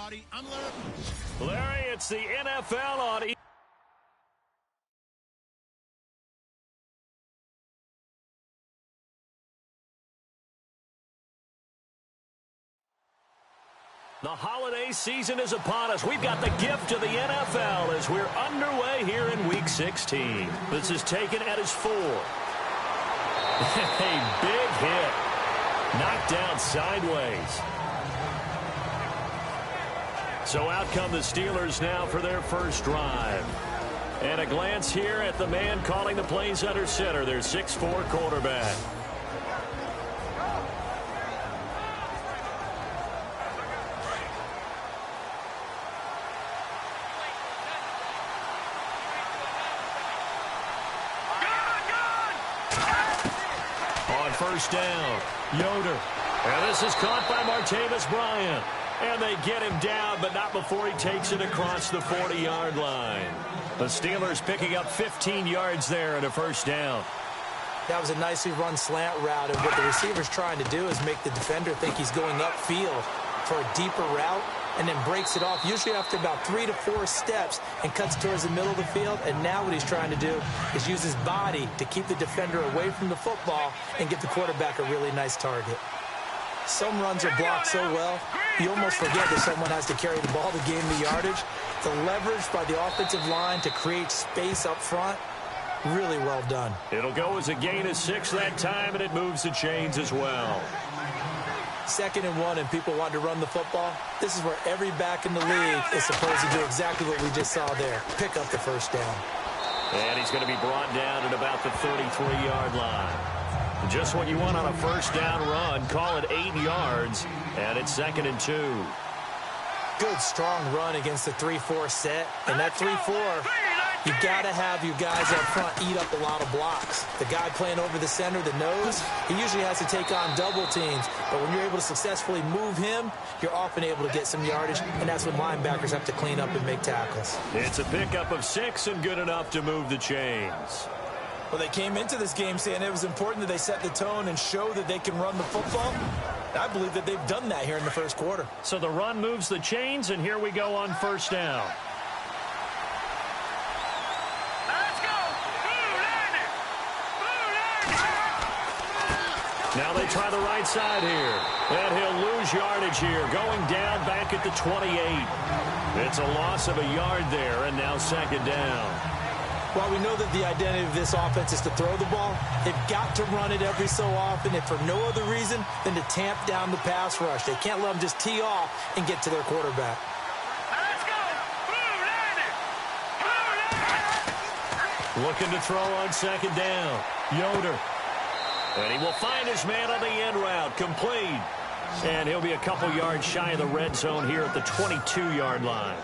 everybody. I'm Larry. Larry, it's the NFL on The holiday season is upon us. We've got the gift of the NFL as we're underway here in Week 16. This is taken at his 4. A big hit. Knocked down sideways. So out come the Steelers now for their first drive. And a glance here at the man calling the plays under center, their 6'4" quarterback. First down, Yoder. And this is caught by Martavis Bryant. And they get him down, but not before he takes it across the 40-yard line. The Steelers picking up 15 yards there at a first down. That was a nicely run slant route, and what the receiver's trying to do is make the defender think he's going upfield for a deeper route, and then breaks it off, usually after about 3 to 4 steps, and cuts towards the middle of the field. And now what he's trying to do is use his body to keep the defender away from the football and give the quarterback a really nice target. Some runs are blocked so well, you almost forget that someone has to carry the ball to gain the yardage. The leverage by the offensive line to create space up front, really well done. It'll go as a gain of 6 that time, and it moves the chains as well. 2nd and 1, and people want to run the football. This is where every back in the league is supposed to do exactly what we just saw there. Pick up the first down. And he's going to be brought down at about the 33-yard line. Just what you want on a first down run. Call it 8 yards, and it's 2nd and 2. Good, strong run against the 3-4 set. And that 3-4, you got to have your guys up front eat up a lot of blocks. The guy playing over the center, the nose, he usually has to take on double teams. But when you're able to successfully move him, you're often able to get some yardage, and that's when linebackers have to clean up and make tackles. It's a pickup of 6 and good enough to move the chains. Well, they came into this game saying it was important that they set the tone and show that they can run the football. I believe that they've done that here in the first quarter. So the run moves the chains, and here we go on first down. Now they try the right side here. And he'll lose yardage here, going down back at the 28. It's a loss of a yard there, and now 2nd down. While we know that the identity of this offense is to throw the ball, they've got to run it every so often, if for no other reason than to tamp down the pass rush. They can't let them just tee off and get to their quarterback. Looking to throw on 2nd down. Yoder. And he will find his man on the end route. Complete. And he'll be a couple yards shy of the red zone here at the 22-yard line.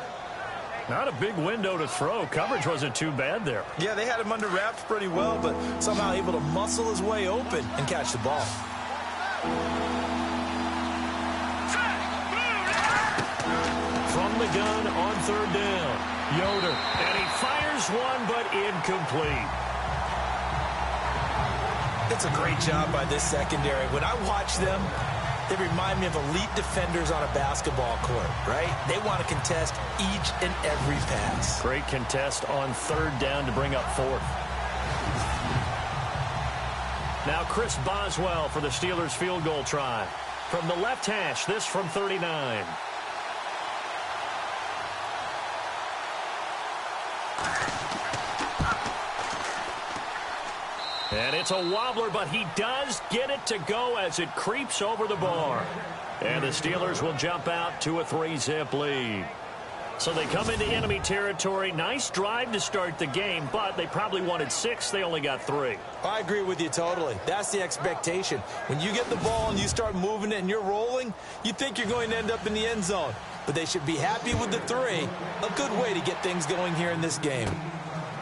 Not a big window to throw. Coverage wasn't too bad there. Yeah, they had him under wraps pretty well, but somehow able to muscle his way open and catch the ball. From the gun on 3rd down. Yoder. And he fires one, but incomplete. It's a great job by this secondary. When I watch them, they remind me of elite defenders on a basketball court, right? They want to contest each and every pass. Great contest on 3rd down to bring up 4th. Now Chris Boswell for the Steelers field goal try. From the left hash, this from 39. And it's a wobbler, but he does get it to go as it creeps over the bar. And the Steelers will jump out to a 3-zip lead. So they come into enemy territory. Nice drive to start the game, but they probably wanted 6. They only got 3. I agree with you totally. That's the expectation. When you get the ball and you start moving it and you're rolling, you think you're going to end up in the end zone. But they should be happy with the 3. A good way to get things going here in this game.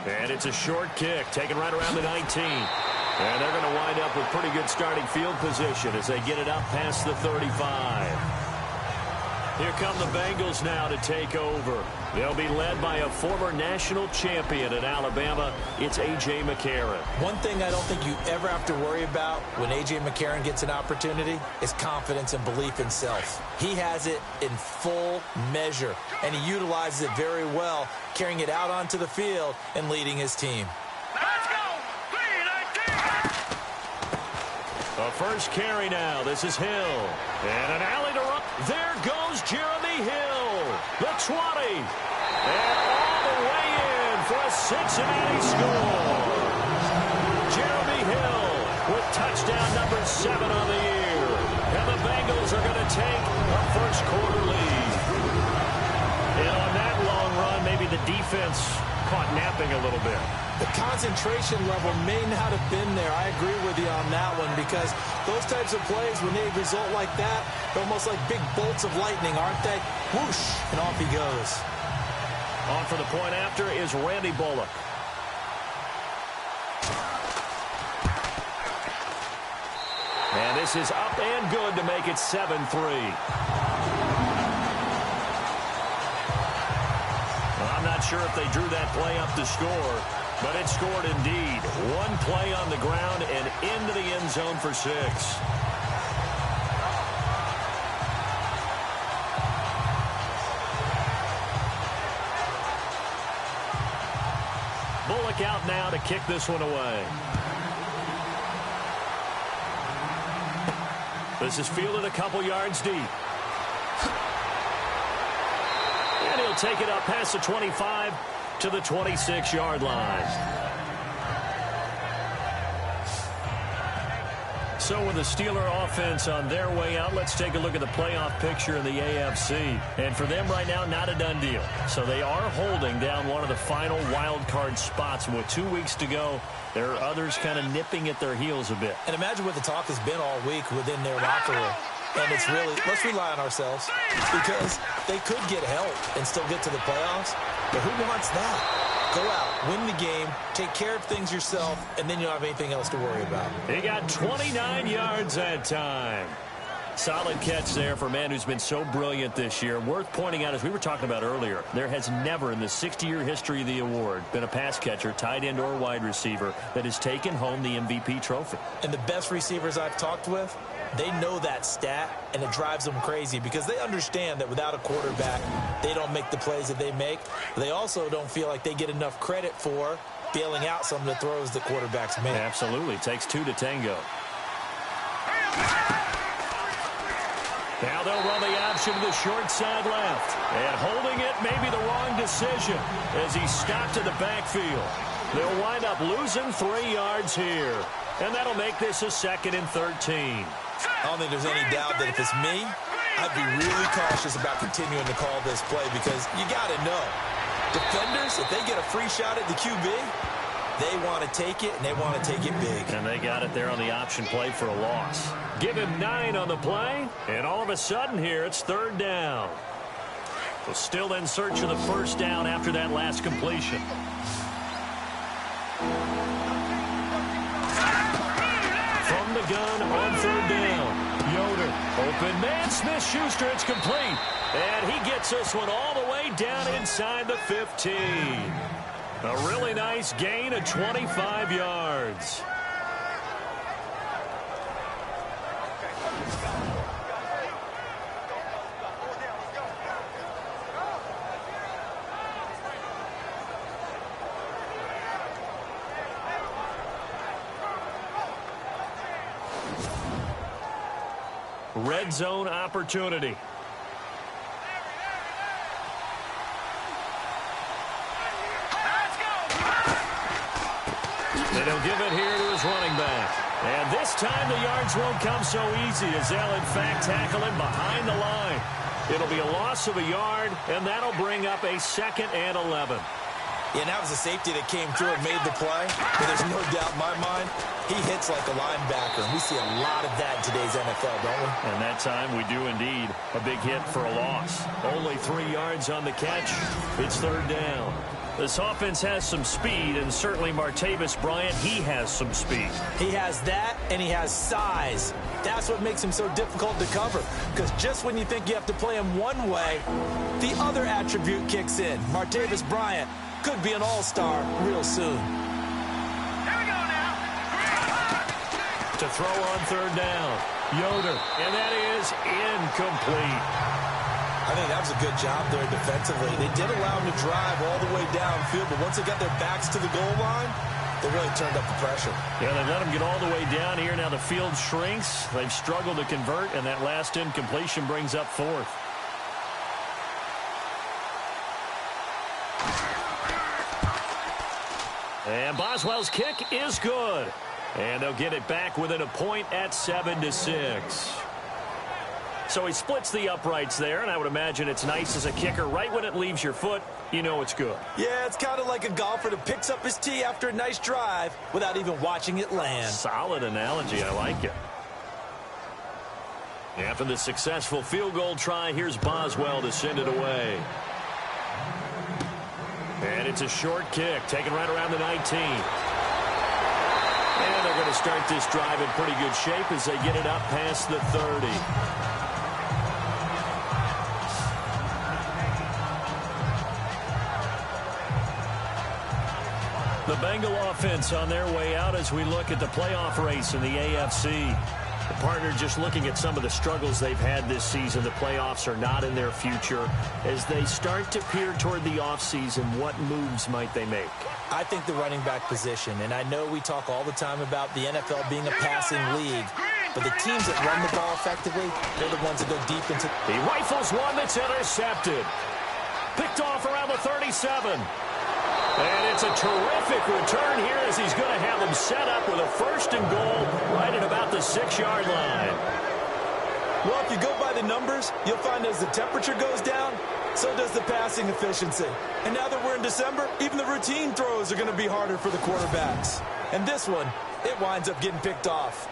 And it's a short kick, taken right around the 19. And they're going to wind up with pretty good starting field position as they get it up past the 35. Here come the Bengals now to take over. They'll be led by a former national champion at Alabama. It's A.J. McCarron. One thing I don't think you ever have to worry about when A.J. McCarron gets an opportunity is confidence and belief in self. He has it in full measure, and he utilizes it very well, carrying it out onto the field and leading his team. Let's go! A first carry now. This is Hill. And an alley to run. There goes Jeremy Hill. The 20. And all the way in for a Cincinnati score. Jeremy Hill with touchdown number 7 on the year. And the Bengals are going to take a first quarter lead. And on that long run, maybe the defense caught napping a little bit. The concentration level may not have been there. I agree with you on that one, because those types of plays, when they result like that, they're almost like big bolts of lightning, aren't they? Whoosh, and off he goes. On for the point after is Randy Bullock. And this is up and good to make it 7-3. I'm not sure if they drew that play up to score, but it scored indeed. One play on the ground and into the end zone for 6. Bullock out now to kick this one away. This is fielded a couple yards deep. And he'll take it up past the 25 to the 26-yard line. So with the Steeler offense on their way out, let's take a look at the playoff picture in the AFC. And for them right now, not a done deal. So they are holding down one of the final wild card spots. And with 2 weeks to go, there are others kind of nipping at their heels a bit. And imagine what the talk has been all week within their locker room. And it's really, let's rely on ourselves, because they could get help and still get to the playoffs. But who wants that? Go out, win the game, take care of things yourself, and then you don't have anything else to worry about. He got 29 yards that time. Solid catch there for a man who's been so brilliant this year. Worth pointing out, as we were talking about earlier, there has never in the 60-year history of the award been a pass catcher, tight end, or wide receiver that has taken home the MVP trophy. And the best receivers I've talked with, they know that stat, and it drives them crazy, because they understand that without a quarterback, they don't make the plays that they make. They also don't feel like they get enough credit for bailing out some of the throws the quarterbacks make. Absolutely. Takes 2 to tango. Now they'll run the option to the short side left. And holding it may be the wrong decision as he stopped in the backfield. They'll wind up losing 3 yards here. And that'll make this a 2nd and 13. I don't think there's any doubt that if it's me, I'd be really cautious about continuing to call this play, because you got to know, defenders, if they get a free shot at the QB, they want to take it, and they want to take it big. And they got it there on the option play for a loss. Give him 9 on the play, and all of a sudden here it's 3rd down. Well, still in search of the first down after that last completion. From the gun on 3rd down. Yoder, open man, Smith-Schuster, it's complete. And he gets this one all the way down inside the 15. A really nice gain of 25 yards. Red zone opportunity. And he'll give it here to his running back. And this time the yards won't come so easy, as they'll in fact tackle him behind the line. It'll be a loss of a yard, and that'll bring up a 2nd and 11. Yeah, and that was a safety that came through and made the play. But there's no doubt in my mind, he hits like a linebacker. And we see a lot of that in today's NFL, don't we? And that time we do indeed. A big hit for a loss. Only 3 yards on the catch. It's 3rd down. This offense has some speed, and certainly Martavis Bryant, he has some speed. He has that, and he has size. That's what makes him so difficult to cover, because just when you think you have to play him one way, the other attribute kicks in. Martavis Bryant could be an all-star real soon. Here we go now. To throw on third down, Yoder, and that is incomplete. I think that was a good job there defensively. They did allow him to drive all the way downfield, but once they got their backs to the goal line, they really turned up the pressure. Yeah, they let him get all the way down here. Now the field shrinks. They've struggled to convert, and that last incompletion brings up fourth. And Boswell's kick is good. And they'll get it back within a point at 7-6. So he splits the uprights there, and I would imagine it's nice as a kicker. Right when it leaves your foot, you know it's good. Yeah, it's kind of like a golfer that picks up his tee after a nice drive without even watching it land. Solid analogy. I like it. After the successful field goal try, here's Boswell to send it away. And it's a short kick, taken right around the 19. And they're going to start this drive in pretty good shape as they get it up past the 30. The Bengal offense on their way out as we look at the playoff race in the AFC. The partner just looking at some of the struggles they've had this season. The playoffs are not in their future. As they start to peer toward the offseason, what moves might they make? I think the running back position, and I know we talk all the time about the NFL being a passing league, but the teams that run the ball effectively, they're the ones that go deep into... He rifles one that's intercepted. Picked off around the 37. And it's a terrific return here as he's going to have them set up with a first and goal right at about the 6-yard line. Well, if you go by the numbers, you'll find as the temperature goes down, so does the passing efficiency. And now that we're in December, even the routine throws are going to be harder for the quarterbacks. And this one, it winds up getting picked off.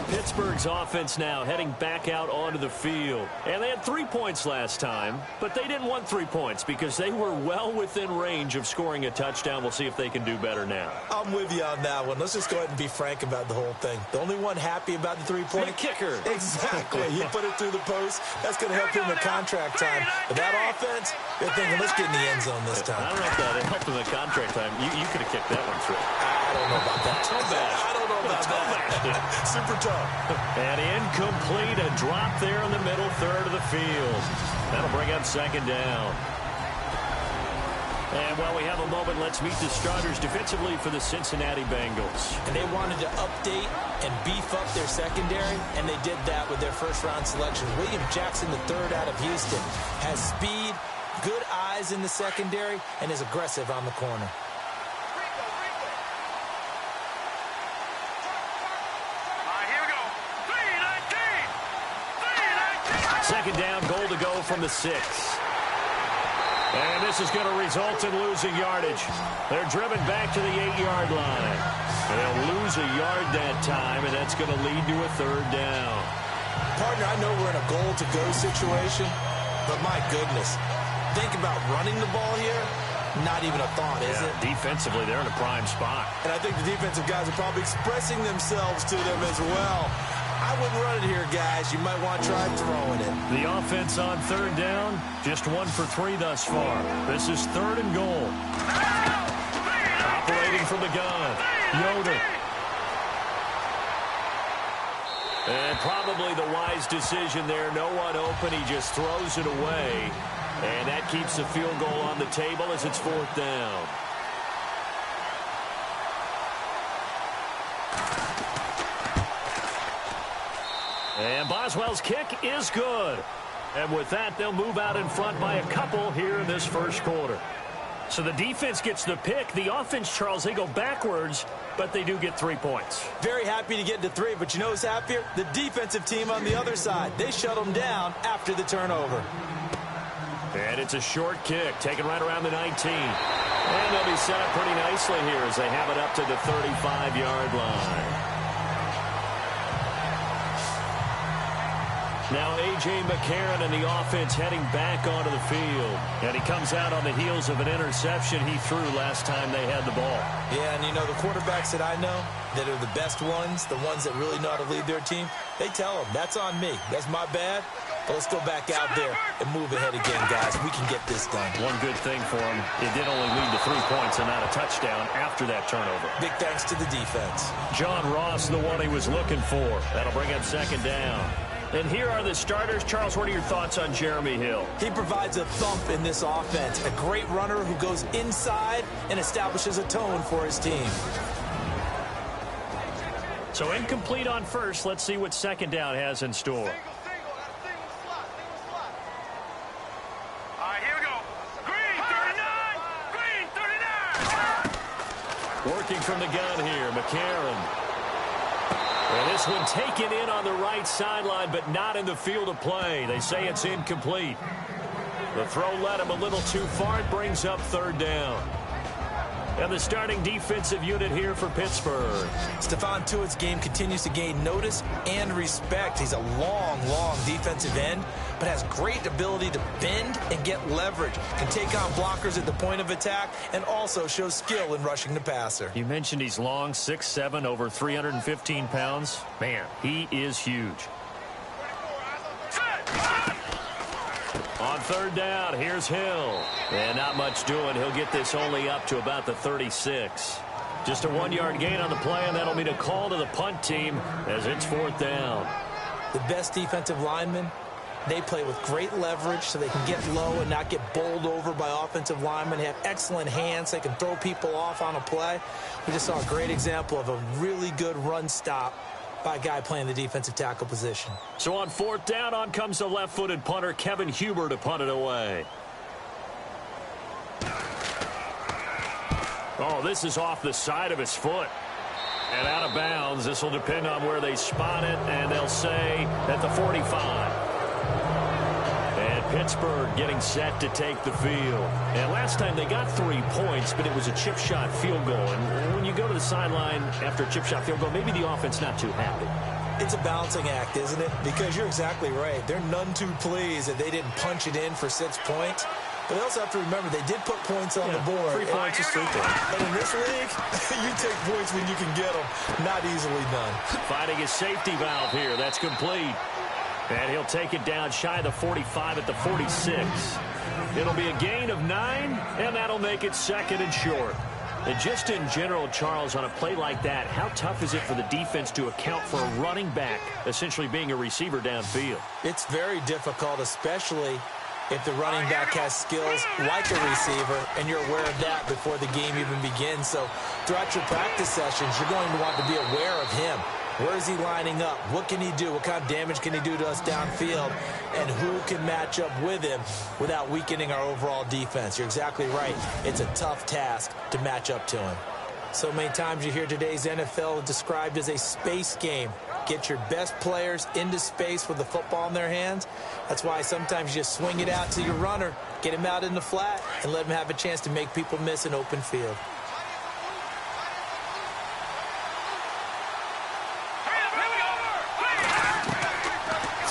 Pittsburgh's offense now heading back out onto the field. And they had 3 points last time, but they didn't want 3 points because they were well within range of scoring a touchdown. We'll see if they can do better now. I'm with you on that one. Let's just go ahead and be frank about the whole thing. The only one happy about the three-point... The kicker. Exactly. He put it through the post. That's going to help him in contract time. But that offense, they're thinking, let's get in the end zone this time. I don't know if that helped him in contract time. You could have kicked that one through. I don't know about that. Toe bash. I don't know about that. Super tough. And incomplete, a drop there in the middle third of the field. That'll bring up second down. And while we have a moment, let's meet the starters defensively for the Cincinnati Bengals. And they wanted to update and beef up their secondary, and they did that with their first-round selection. William Jackson III out of Houston has speed, good eyes in the secondary, and is aggressive on the corner. Second down, goal to go from the 6. And this is going to result in losing yardage. They're driven back to the 8-yard line. And they'll lose a yard that time, and that's going to lead to a third down. Partner, I know we're in a goal-to-go situation, but my goodness, think about running the ball here. Not even a thought, is it? Defensively, they're in a prime spot. And I think the defensive guys are probably expressing themselves to them as well. I wouldn't run it here, guys. You might want to try throwing it. The offense on third down, just 1 for 3 thus far. This is third and goal. Operating from the gun, Yoder. And probably the wise decision there. No one open. He just throws it away. And that keeps the field goal on the table as it's fourth down. And Boswell's kick is good. And with that, they'll move out in front by a couple here in this first quarter. So the defense gets the pick. The offense, Charles, they go backwards, but they do get 3 points. Very happy to get to 3, but you know who's happier? The defensive team on the other side. They shut them down after the turnover. And it's a short kick, taken right around the 19. And they'll be set up pretty nicely here as they have it up to the 35-yard line. Now A.J. McCarron and the offense heading back onto the field. And he comes out on the heels of an interception he threw last time they had the ball. Yeah, and you know, the quarterbacks that I know that are the best ones, the ones that really know how to lead their team, they tell them, that's on me. That's my bad. But let's go back out there and move ahead again, guys. We can get this done. One good thing for him, it did only lead to 3 points and not a touchdown after that turnover. Big thanks to the defense. John Ross, the one he was looking for. That'll bring up second down. And here are the starters. Charles, what are your thoughts on Jeremy Hill? He provides a thump in this offense. A great runner who goes inside and establishes a tone for his team. So incomplete on first. Let's see what second down has in store. All right, here we go. Green 39. Green 39. Working from the gun here, McCarron. And this one taken in on the right sideline, but not in the field of play. They say it's incomplete. The throw led him a little too far. It brings up third down. And the starting defensive unit here for Pittsburgh. Stephon Tuitt's game continues to gain notice and respect. He's a long defensive end, but has great ability to bend and get leverage. Can take on blockers at the point of attack and also shows skill in rushing the passer. You mentioned he's long, 6'7", over 315 pounds. Man, he is huge. On third down, here's Hill. And not much doing. He'll get this only up to about the 36. Just a 1-yard gain on the play, and that'll mean a call to the punt team as it's fourth down. The best defensive linemen, they play with great leverage so they can get low and not get bowled over by offensive linemen. They have excellent hands. They can throw people off on a play. We just saw a great example of a really good run stop by a guy playing the defensive tackle position. So on fourth down, on comes the left-footed punter, Kevin Huber, to punt it away. Oh, this is off the side of his foot. And out of bounds. This will depend on where they spot it, and they'll say at the 45. And Pittsburgh getting set to take the field. And last time they got 3 points, but it was a chip shot field goal. And when you go to the sideline after a chip shot field goal, maybe the offense not too happy. It's a balancing act, isn't it? Because you're exactly right. They're none too pleased that they didn't punch it in for 6 points. But they also have to remember they did put points on the board. 3 points is 3 points. And in this league, you take points when you can get them. Not easily done. Finding his safety valve here. That's complete. And he'll take it down shy of the 45 at the 46. It'll be a gain of 9, and that'll make it second and short. And just in general, Charles, on a play like that, how tough is it for the defense to account for a running back essentially being a receiver downfield? It's very difficult, especially if the running back has skills like a receiver, and you're aware of that before the game even begins. So throughout your practice sessions, you're going to want to be aware of him. Where is he lining up? What can he do? What kind of damage can he do to us downfield? And who can match up with him without weakening our overall defense? You're exactly right. It's a tough task to match up to him. So many times you hear today's NFL described as a space game. Get your best players into space with the football in their hands. That's why sometimes you just swing it out to your runner, get him out in the flat, and let him have a chance to make people miss an open field.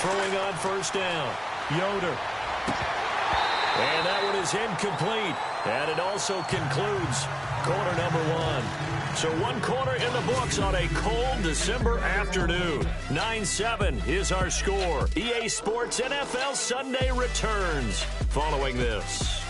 Throwing on first down, Yoder. And that one is incomplete. And it also concludes quarter number 1. So 1 quarter in the books on a cold December afternoon. 9-7 is our score. EA Sports NFL Sunday returns following this.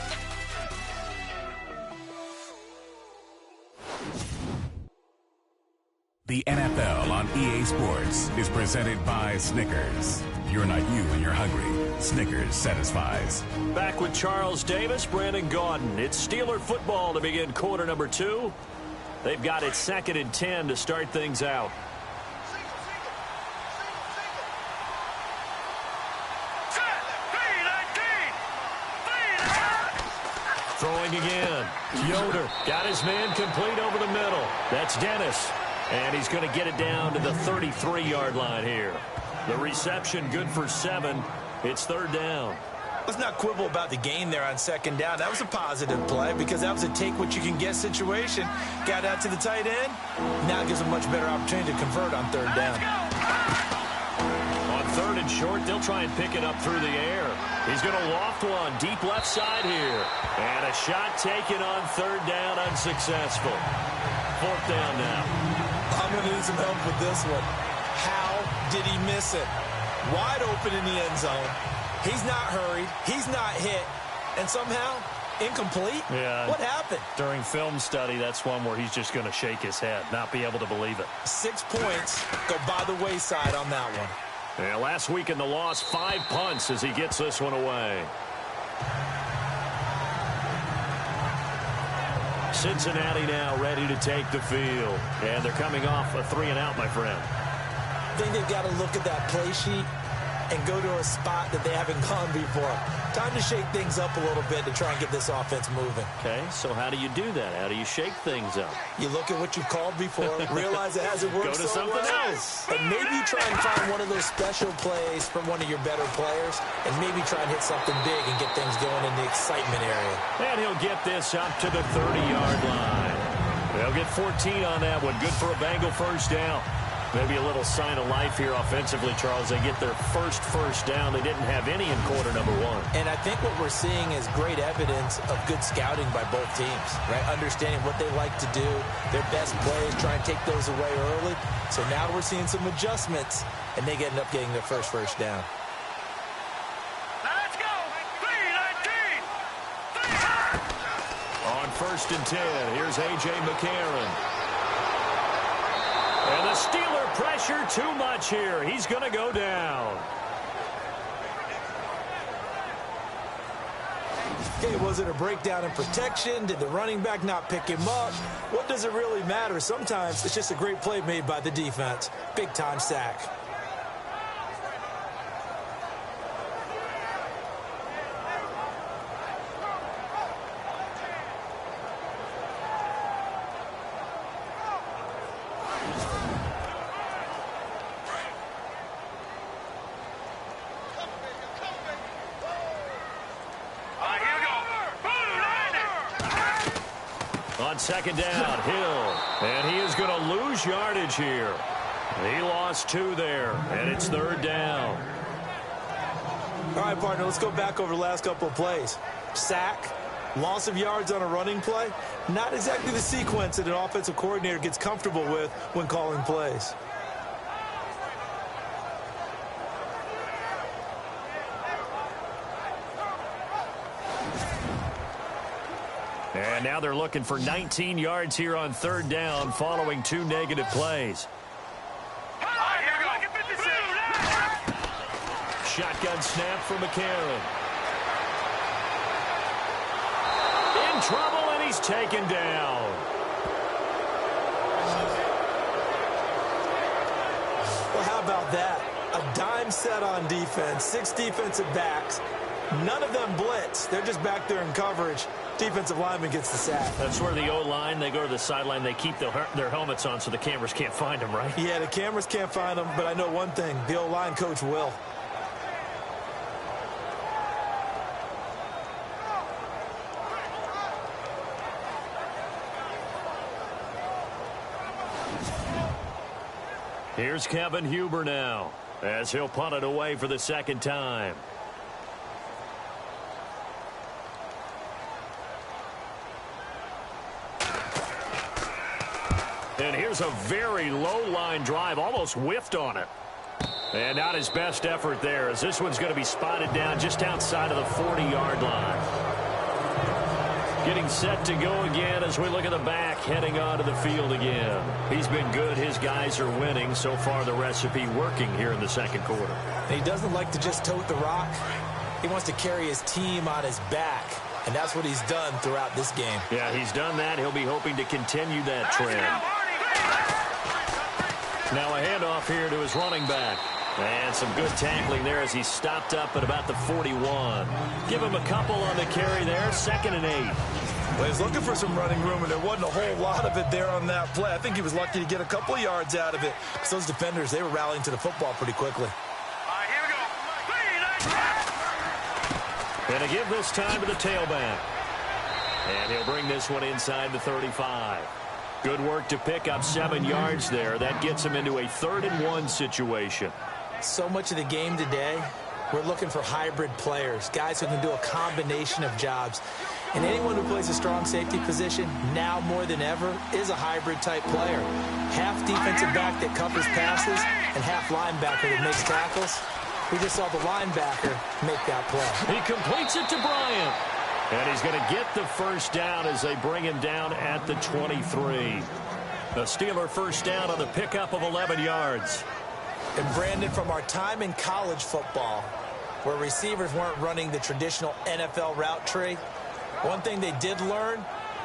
The NFL on EA Sports is presented by Snickers. You're not you when you're hungry. Snickers satisfies. Back with Charles Davis, Brandon Gaudin. It's Steeler football to begin quarter number 2. They've got it 2nd and 10 to start things out. Throwing again. Yoder got his man complete over the middle. That's Dennis. And he's going to get it down to the 33-yard line here. The reception good for 7. It's third down. Let's not quibble about the gain there on second down. That was a positive play because that was a take-what-you-can-get situation. Got out to the tight end. Now gives a much better opportunity to convert on third down. On third and short, they'll try and pick it up through the air. He's going to loft one deep left side here. And a shot taken on third down, unsuccessful. Fourth down now. I'm going to need some help with this one. How did he miss it? Wide open in the end zone. He's not hurried. He's not hit. And somehow, incomplete? Yeah. What happened? During film study, that's one where he's just going to shake his head, not be able to believe it. 6 points go by the wayside on that one. Yeah, last week in the loss, 5 punts as he gets this one away. Cincinnati now ready to take the field. And they're coming off a 3-and-out, my friend. I think they've got to look at that play sheet and go to a spot that they haven't gone before. Time to shake things up a little bit to try and get this offense moving. Okay, so how do you do that? How do you shake things up? You look at what you've called before, realize it hasn't worked Go to something else. and maybe try and find one of those special plays from one of your better players, and maybe try and hit something big and get things going in the excitement area. And he'll get this up to the 30-yard line. They'll get 14 on that one. Good for a Bengal first down. Maybe a little sign of life here offensively, Charles. They get their first down. They didn't have any in quarter number 1. And I think what we're seeing is great evidence of good scouting by both teams, right? Understanding what they like to do, their best plays, try and take those away early. So now we're seeing some adjustments, and they end up getting their first down. Now let's go. 3-19. On 1st and 10, here's A.J. McCarron. And the Steeler pressure too much here. He's going to go down. Okay, was it a breakdown in protection? Did the running back not pick him up? What does it really matter? Sometimes it's just a great play made by the defense. Big-time sack. On second down, Hill. And he is going to lose yardage here. He lost 2 there, and it's 3rd down. All right, partner, let's go back over the last couple of plays. Sack, loss of yards on a running play. Not exactly the sequence that an offensive coordinator gets comfortable with when calling plays. And now they're looking for 19 yards here on 3rd down following 2 negative plays. Shotgun snap for McCarron. In trouble, and he's taken down. Well, how about that? A dime set on defense, 6 defensive backs. None of them blitz. They're just back there in coverage. Defensive lineman gets the sack. That's where the O-line, they go to the sideline, they keep their helmets on so the cameras can't find them, right? Yeah, the cameras can't find them, but I know one thing. The O-line coach will. Here's Kevin Huber now as he'll punt it away for the 2nd time. And here's a very low line drive, almost whiffed on it. And not his best effort there, as this one's going to be spotted down just outside of the 40-yard line. Getting set to go again as we look at the back, heading onto the field again. He's been good. His guys are winning. So far, the recipe working here in the 2nd quarter. And he doesn't like to just tote the rock. He wants to carry his team on his back. And that's what he's done throughout this game. Yeah, he's done that. He'll be hoping to continue that trend. Now a handoff here to his running back. And some good tackling there as he stopped up at about the 41. Give him a couple on the carry there. 2nd and 8. Well, he's looking for some running room, and there wasn't a whole lot of it there on that play. I think he was lucky to get a couple of yards out of it. So those defenders, they were rallying to the football pretty quickly. Here we go. And to give this time to the tailback. And he'll bring this one inside the 35. Good work to pick up 7 yards there. That gets him into a 3rd-and-1 situation. So much of the game today, we're looking for hybrid players, guys who can do a combination of jobs. And anyone who plays a strong safety position, now more than ever, is a hybrid-type player. Half defensive back that covers passes and half linebacker that makes tackles. We just saw the linebacker make that play. He completes it to Bryant. And he's going to get the first down as they bring him down at the 23. The Steeler first down on the pickup of 11 yards. And Brandon, from our time in college football, where receivers weren't running the traditional NFL route tree, one thing they did learn,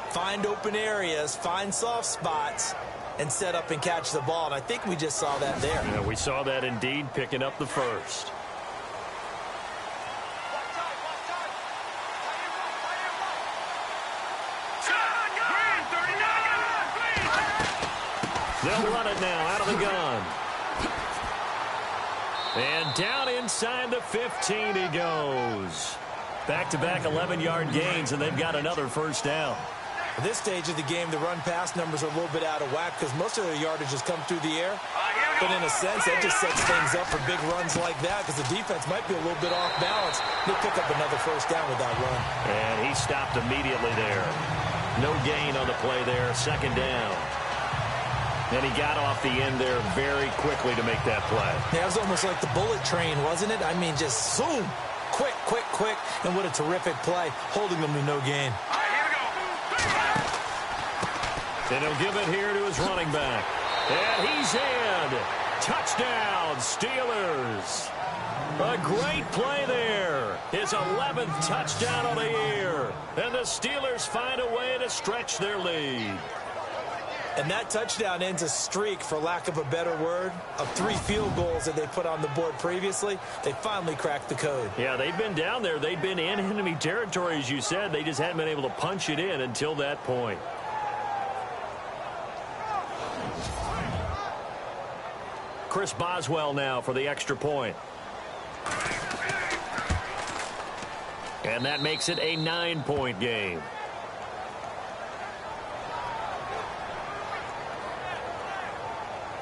find open areas, find soft spots, and set up and catch the ball. And I think we just saw that there. Yeah, we saw that indeed, picking up the first. They'll run it now out of the gun. And down inside the 15 he goes. Back-to-back 11-yard gains, and they've got another first down. At this stage of the game, the run-pass numbers are a little bit out of whack because most of their yardage has come through the air. But in a sense, that just sets things up for big runs like that because the defense might be a little bit off balance. They pick up another first down with that run. And he stopped immediately there. No gain on the play there, 2nd down. And he got off the end there very quickly to make that play. Yeah, it was almost like the bullet train, wasn't it? I mean, just zoom. Quick, quick, quick. And what a terrific play, holding them to no gain. And he'll give it here to his running back. And he's in. Touchdown, Steelers. A great play there. His 11th touchdown of the year. And the Steelers find a way to stretch their lead. And that touchdown ends a streak, for lack of a better word, of 3 field goals that they put on the board previously. They finally cracked the code. Yeah, they've been down there. They've been in enemy territory, as you said. They just hadn't been able to punch it in until that point. Chris Boswell now for the extra point. And that makes it a 9-point game.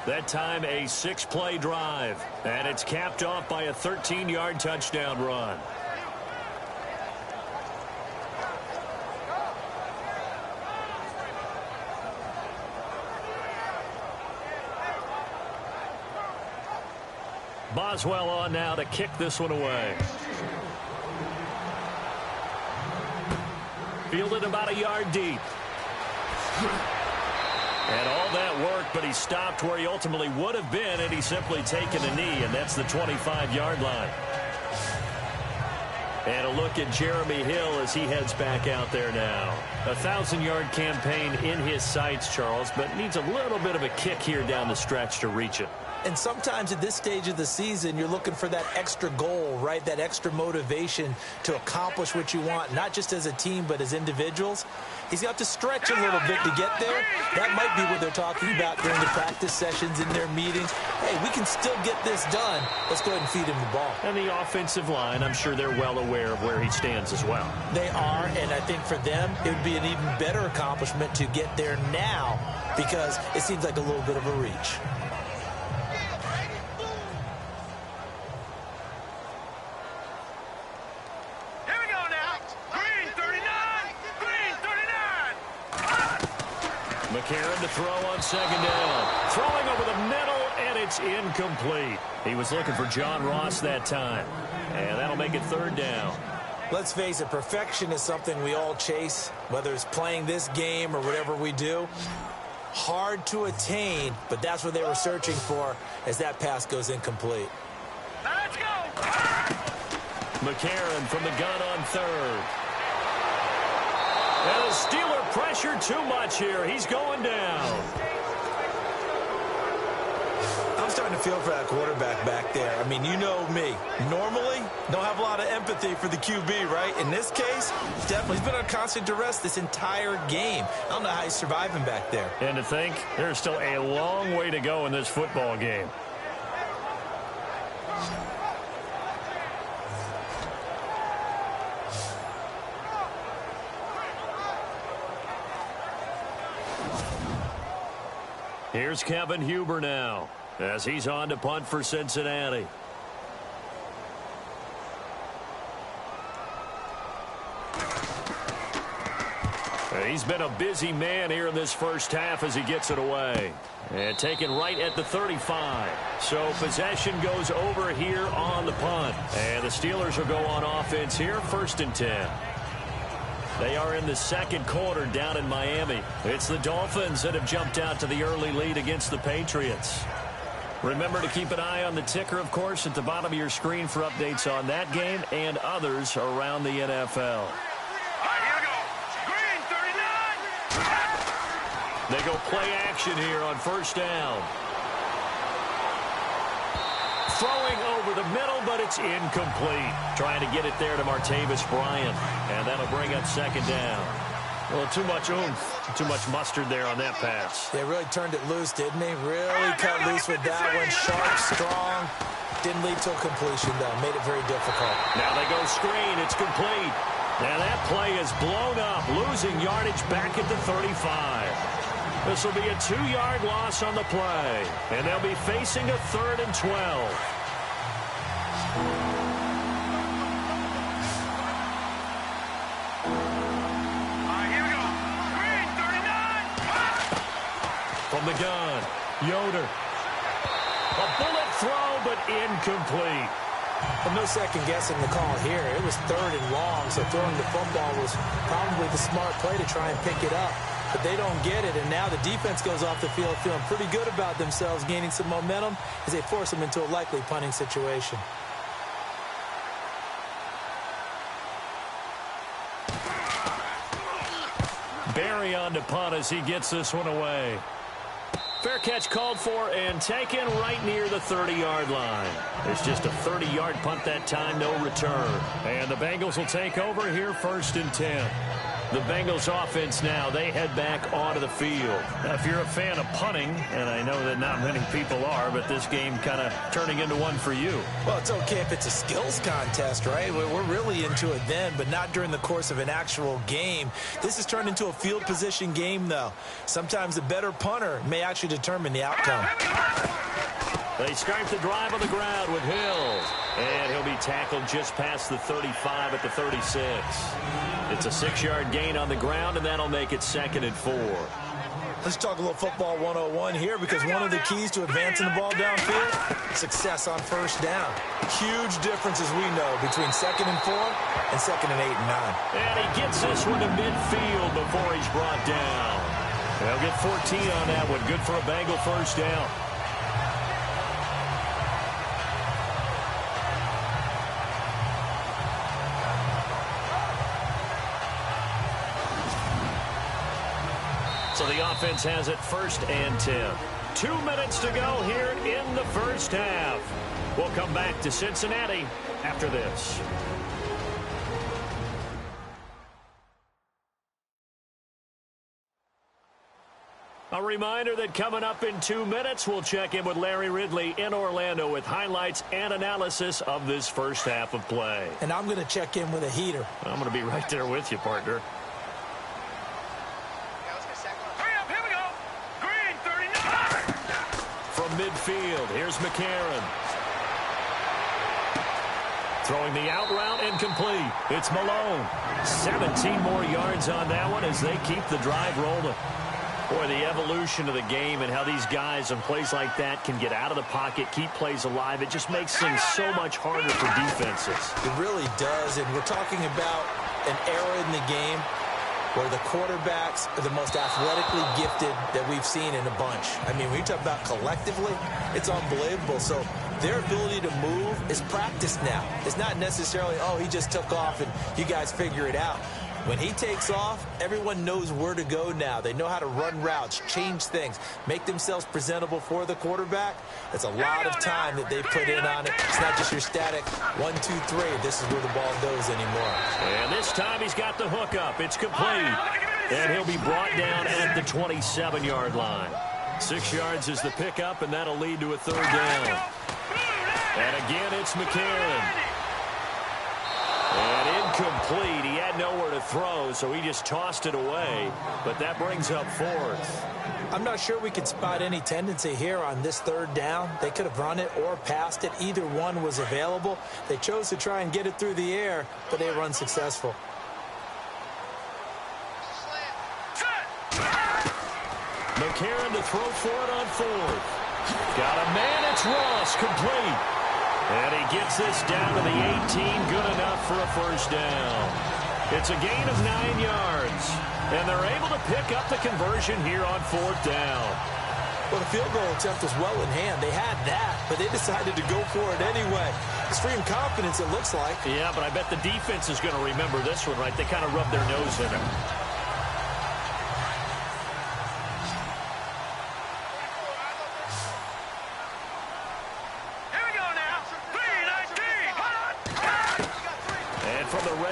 That time a 6-play drive. And it's capped off by a 13-yard touchdown run. Boswell on now to kick this one away. Fielded about a yard deep. And all that work, but he stopped where he ultimately would have been had he simply taken a knee, and that's the 25-yard line. And a look at Jeremy Hill as he heads back out there now. A 1,000-yard campaign in his sights, Charles, but needs a little bit of a kick here down the stretch to reach it. And sometimes at this stage of the season, you're looking for that extra goal, right? That extra motivation to accomplish what you want, not just as a team, but as individuals. He's got to stretch a little bit to get there. That might be what they're talking about during the practice sessions, in their meetings. Hey, we can still get this done. Let's go ahead and feed him the ball. And the offensive line, I'm sure they're well aware of where he stands as well. They are, and I think for them, it would be an even better accomplishment to get there now because it seems like a little bit of a reach. McCarron to throw on 2nd down. Throwing over the middle, and it's incomplete. He was looking for John Ross that time. And that'll make it 3rd down. Let's face it, perfection is something we all chase, whether it's playing this game or whatever we do. Hard to attain, but that's what they were searching for as that pass goes incomplete. Let's go! McCarron from the gun on 3rd. And the Steeler pressure too much here. He's going down. I'm starting to feel for that quarterback back there. I mean, you know me. Normally, don't have a lot of empathy for the QB, right? In this case, definitely. He's been on constant duress this entire game. I don't know how he's surviving back there. And to think, there's still a long way to go in this football game. Here's Kevin Huber now as he's on to punt for Cincinnati. He's been a busy man here in this first half as he gets it away. And taken right at the 35. So possession goes over here on the punt. And the Steelers will go on offense here, 1st and 10. They are in the second quarter down in Miami. It's the Dolphins that have jumped out to the early lead against the Patriots. Remember to keep an eye on the ticker, of course, at the bottom of your screen for updates on that game and others around the NFL. They go play action here on 1st down. Throwing over the middle, but it's incomplete. Trying to get it there to Martavis Bryant. And that'll bring up 2nd down. Well, too much oomph, too much mustard there on that pass. They really turned it loose, didn't they? Really cut loose with that one. Sharp, strong. Didn't lead to a completion, though. Made it very difficult. Now they go screen. It's complete. Now that play is blown up, losing yardage back at the 35. This will be a 2-yard loss on the play, and they'll be facing a 3rd and 12. Here we go. Green, 39. From the gun, Yoder. A bullet throw, but incomplete. Well, no second guessing the call here. It was 3rd and long, so throwing the football was probably the smart play to try and pick it up. But they don't get it, and now the defense goes off the field feeling pretty good about themselves, gaining some momentum as they force them into a likely punting situation. Barry on to punt as he gets this one away. Fair catch called for and taken right near the 30-yard line. It's just a 30-yard punt that time, no return. And the Bengals will take over here, 1st and 10. The Bengals offense now, they head back onto the field. Now, if you're a fan of punting, and I know that not many people are, but this game kind of turning into one for you. Well, it's okay if it's a skills contest, right? We're really into it then, but not during the course of an actual game. This has turned into a field position game, though. Sometimes the better punter may actually determine the outcome. They start the drive on the ground with Hill. And he'll be tackled just past the 35 at the 36. It's a 6-yard gain on the ground, and that'll make it 2nd and 4. Let's talk a little football 101 here, because one of the keys to advancing the ball downfield, success on 1st down. Huge difference, as we know, between 2nd and 4 and 2nd and 8 and 9. And he gets this one to midfield before he's brought down. They'll get 14 on that one. Good for a Bengal 1st down. So the offense has it 1st and 10. 2 minutes to go here in the first half. We'll come back to Cincinnati after this. A reminder that coming up in 2 minutes, we'll check in with Larry Ridley in Orlando with highlights and analysis of this first half of play. And I'm going to check in with a heater. I'm going to be right there with you, partner. Midfield. Here's McCarron. Throwing the out route and complete. It's Malone. 17 more yards on that one as they keep the drive rolling. Boy, the evolution of the game and how these guys on plays like that can get out of the pocket, keep plays alive, it just makes things so much harder for defenses. It really does, and we're talking about an era in the game where the quarterbacks are the most athletically gifted that we've seen in a bunch. I mean, when you talk about collectively, it's unbelievable. So their ability to move is practiced now. It's not necessarily, oh, he just took off and you guys figure it out. When he takes off, everyone knows where to go now. They know how to run routes, change things, make themselves presentable for the quarterback. That's a lot of time that they put in on it. It's not just your static 1, 2, 3. This is where the ball goes anymore. And this time he's got the hook up. It's complete. And he'll be brought down at the 27-yard line. 6 yards is the pickup, and that'll lead to a 3rd down. And again, it's McCarron. And incomplete. He had nowhere to to throw, so he just tossed it away. But that brings up fourth. I'm not sure we could spot any tendency here on this third down. They could have run it or passed it. Either one was available. They chose to try and get it through the air, but they were unsuccessful. McCarron to throw for it on fourth. Got a man, it's Ross, complete. And he gets this down to the 18, good enough for a first down. It's a gain of 9 yards, and they're able to pick up the conversion here on fourth down. Well, the field goal attempt was well in hand. They had that, but they decided to go for it anyway. Extreme confidence, it looks like. Yeah, but I bet the defense is going to remember this one, right? They kind of rubbed their nose in it.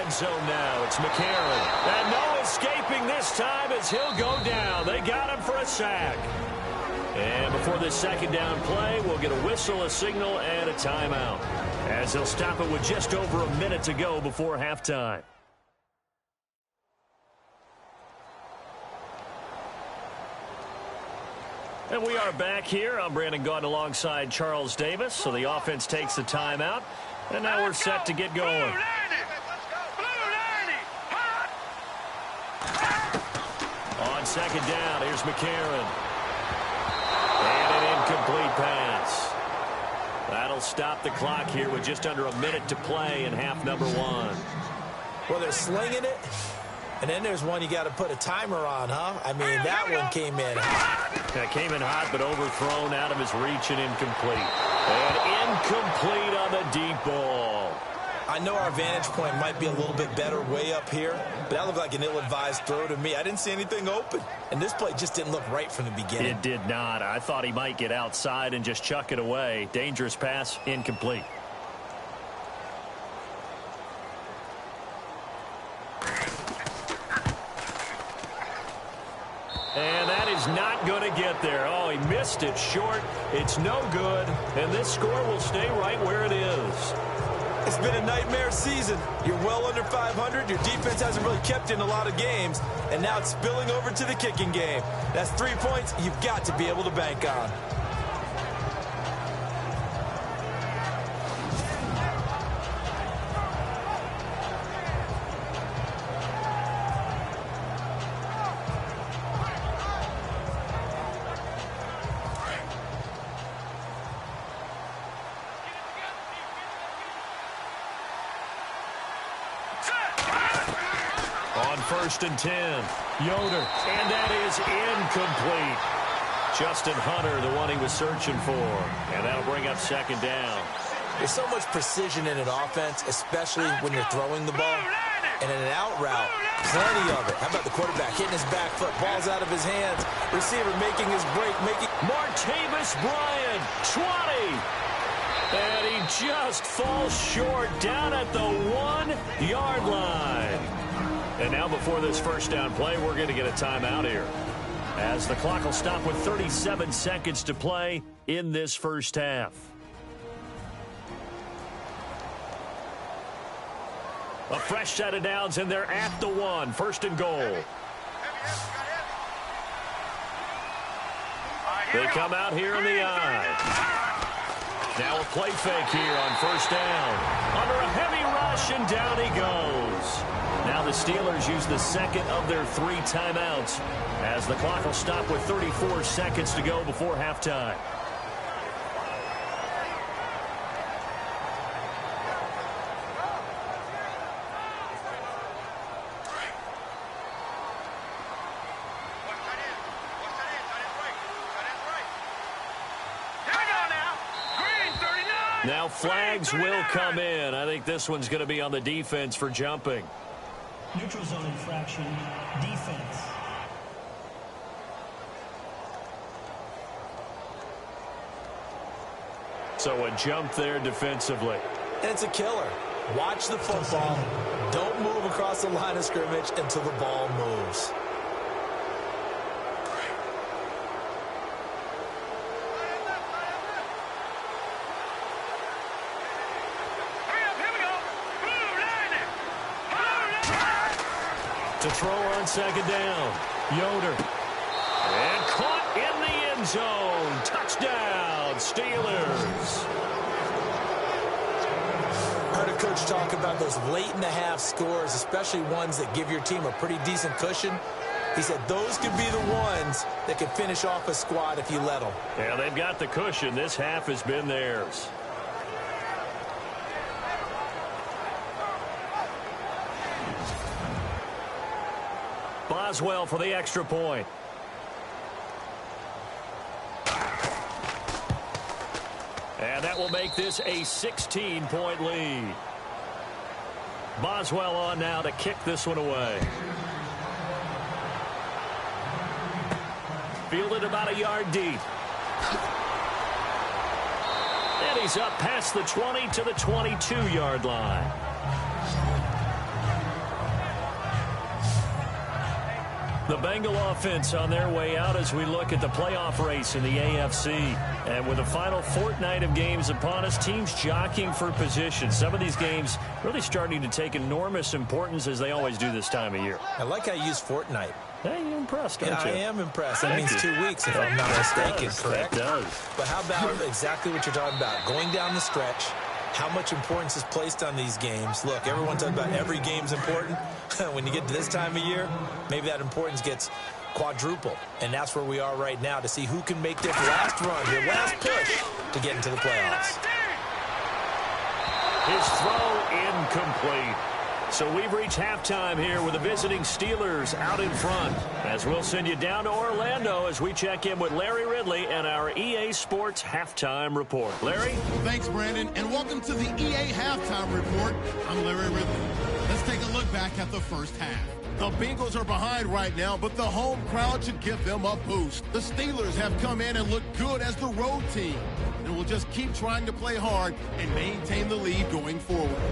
Zone now. It's McCarron. And no escaping this time as he'll go down. They got him for a sack. And before this second down play, we'll get a whistle, a signal, and a timeout, as they'll stop it with just over a minute to go before halftime. And we are back here. I'm Brandon Gaudin alongside Charles Davis. So the offense takes the timeout. And now we're set to get going. On second down, here's McCarron. And an incomplete pass. That'll stop the clock here with just under a minute to play in half number one. Well, they're slinging it. And then there's one you got to put a timer on, huh? I mean, that one came in hot. That came in hot, but overthrown out of his reach and incomplete. And incomplete on the deep ball. I know our vantage point might be a little bit better way up here, but that looked like an ill-advised throw to me. I didn't see anything open, and this play just didn't look right from the beginning. It did not. I thought he might get outside and just chuck it away. Dangerous pass, incomplete. And that is not going to get there. Oh, he missed it short. It's no good, and this score will stay right where it is. It's been a nightmare season. You're well under 500. Your defense hasn't really kept in a lot of games. And now it's spilling over to the kicking game. That's 3 points you've got to be able to bank on. First and 10. Yoder. And that is incomplete. Justin Hunter, the one he was searching for. And that'll bring up second down. There's so much precision in an offense, especially when you're throwing the ball. And in an out route, plenty of it. How about the quarterback hitting his back foot, ball's out of his hands, receiver making his break, Martavis Bryant, 20. And he just falls short down at the 1-yard line. And now before this first down play, we're going to get a timeout here, as the clock will stop with 37 seconds to play in this first half. A fresh set of downs, and they're at the 1. First and goal. They come out here in the eye. Now a play fake here on first down. Under a heavy rush, and down he goes. Now the Steelers use the second of their 3 timeouts, as the clock will stop with 34 seconds to go before halftime. Now flags will come in. I think this one's going to be on the defense for jumping. Neutral zone infraction, defense. So a jump there defensively. And it's a killer. Watch the football. Don't move across the line of scrimmage until the ball moves. To throw on second down. Yoder. And caught in the end zone. Touchdown, Steelers. I heard a coach talk about those late-in-the-half scores, especially ones that give your team a pretty decent cushion. He said those could be the ones that can finish off a squad if you let them. Yeah, they've got the cushion. This half has been theirs. Boswell for the extra point. And that will make this a 16-point lead. Boswell on now to kick this one away. Fielded about a yard deep. And he's up past the 20 to the 22-yard line. The Bengal offense on their way out as we look at the playoff race in the AFC. And with the final fortnight of games upon us, teams jockeying for position. Some of these games really starting to take enormous importance as they always do this time of year. I like how you use fortnight. Hey, you're impressed, aren't you? I am impressed. That means 2 weeks, if I'm not mistaken, correct? That does. But how about exactly what you're talking about? Going down the stretch, how much importance is placed on these games. Look, everyone talks about every game's important. When you get to this time of year, maybe that importance gets quadrupled. And that's where we are right now to see who can make their last run, their last push to get into the playoffs. His throw incomplete. So we've reached halftime here with the visiting Steelers out in front. As we'll send you down to Orlando as we check in with Larry Ridley and our EA Sports Halftime Report. Larry? Thanks, Brandon, and welcome to the EA Halftime Report. I'm Larry Ridley. Let's take a look back at the first half. The Bengals are behind right now, but the home crowd should give them a boost. The Steelers have come in and looked good as the road team, and will just keep trying to play hard and maintain the lead going forward.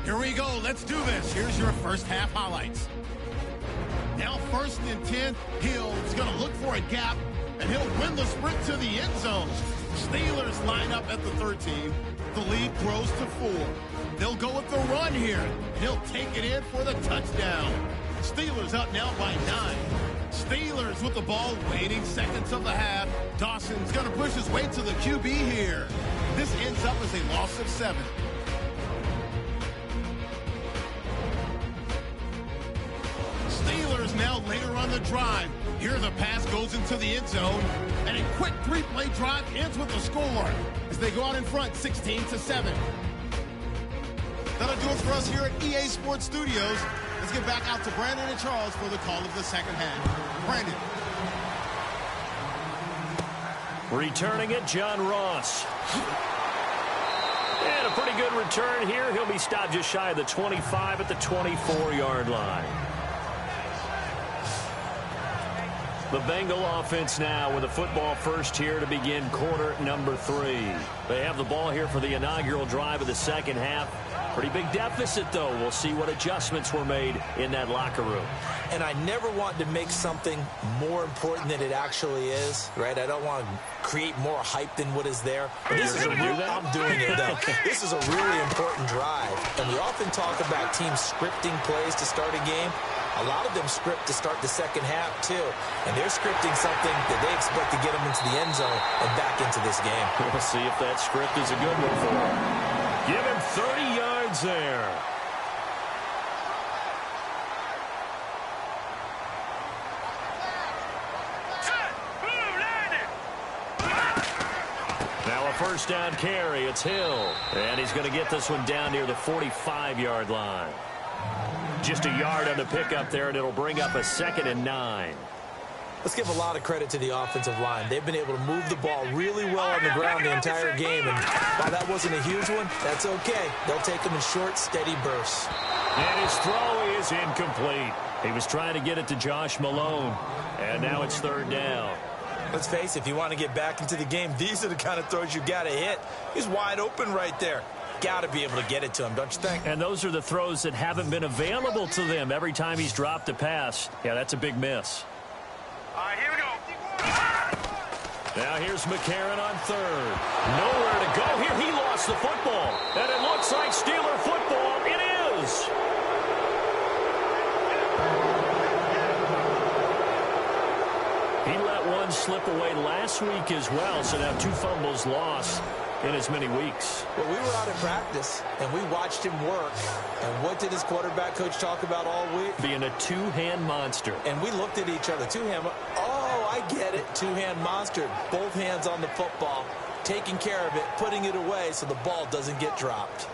Here we go. Let's do this. Here's your first half highlights. Now 1st and 10. Hill's going to look for a gap, and he'll win the sprint to the end zone. Steelers line up at the 13. The lead grows to 4. They'll go with the run here, and he'll take it in for the touchdown. Steelers up now by 9. Steelers with the ball, waiting seconds of the half. Dawson's going to push his way to the QB here. This ends up as a loss of 7. Steelers now later on the drive. Here the pass goes into the end zone, and a quick 3-play drive ends with a score as they go out in front 16-7. That'll do it for us here at EA Sports Studios. Let's get back out to Brandon and Charles for the call of the second half. Brandon. Returning it, John Ross. And a pretty good return here. He'll be stopped just shy of the 25 at the 24-yard line. The Bengal offense now with a football first here to begin quarter number 3. They have the ball here for the inaugural drive of the second half. Pretty big deficit, though. We'll see what adjustments were made in that locker room. And I never want to make something more important than it actually is, right? I don't want to create more hype than what is there. But this is I'm doing it, though. This is a really important drive. And we often talk about teams scripting plays to start a game. A lot of them script to start the second half, too. And they're scripting something that they expect to get them into the end zone and back into this game. We'll see if that script is a good one for them. Give him 30 yards there. Now a first down carry. It's Hill. And he's going to get this one down near the 45-yard line. Just a yard on the pickup there, and it'll bring up a 2nd and 9. Let's give a lot of credit to the offensive line. They've been able to move the ball really well on the ground the entire game. And while that wasn't a huge one, that's okay. They'll take them in short, steady bursts. And his throw is incomplete. He was trying to get it to Josh Malone. And now it's 3rd down. Let's face it, if you want to get back into the game, these are the kind of throws you got to hit. He's wide open right there. Got to be able to get it to him, don't you think? And those are the throws that haven't been available to them every time he's dropped a pass. Yeah, that's a big miss. All right, here we go. Now here's McCarron on 3rd. Nowhere to go here. He lost the football. And it looks like Steeler football. It is. one slip away last week as well, so now 2 fumbles lost in as many weeks. Well, we were out at practice, and we watched him work. And what did his quarterback coach talk about all week? Being a two-hand monster. And we looked at each other. Two-hand. Oh, I get it. Two-hand monster. Both hands on the football, taking care of it, putting it away so the ball doesn't get dropped.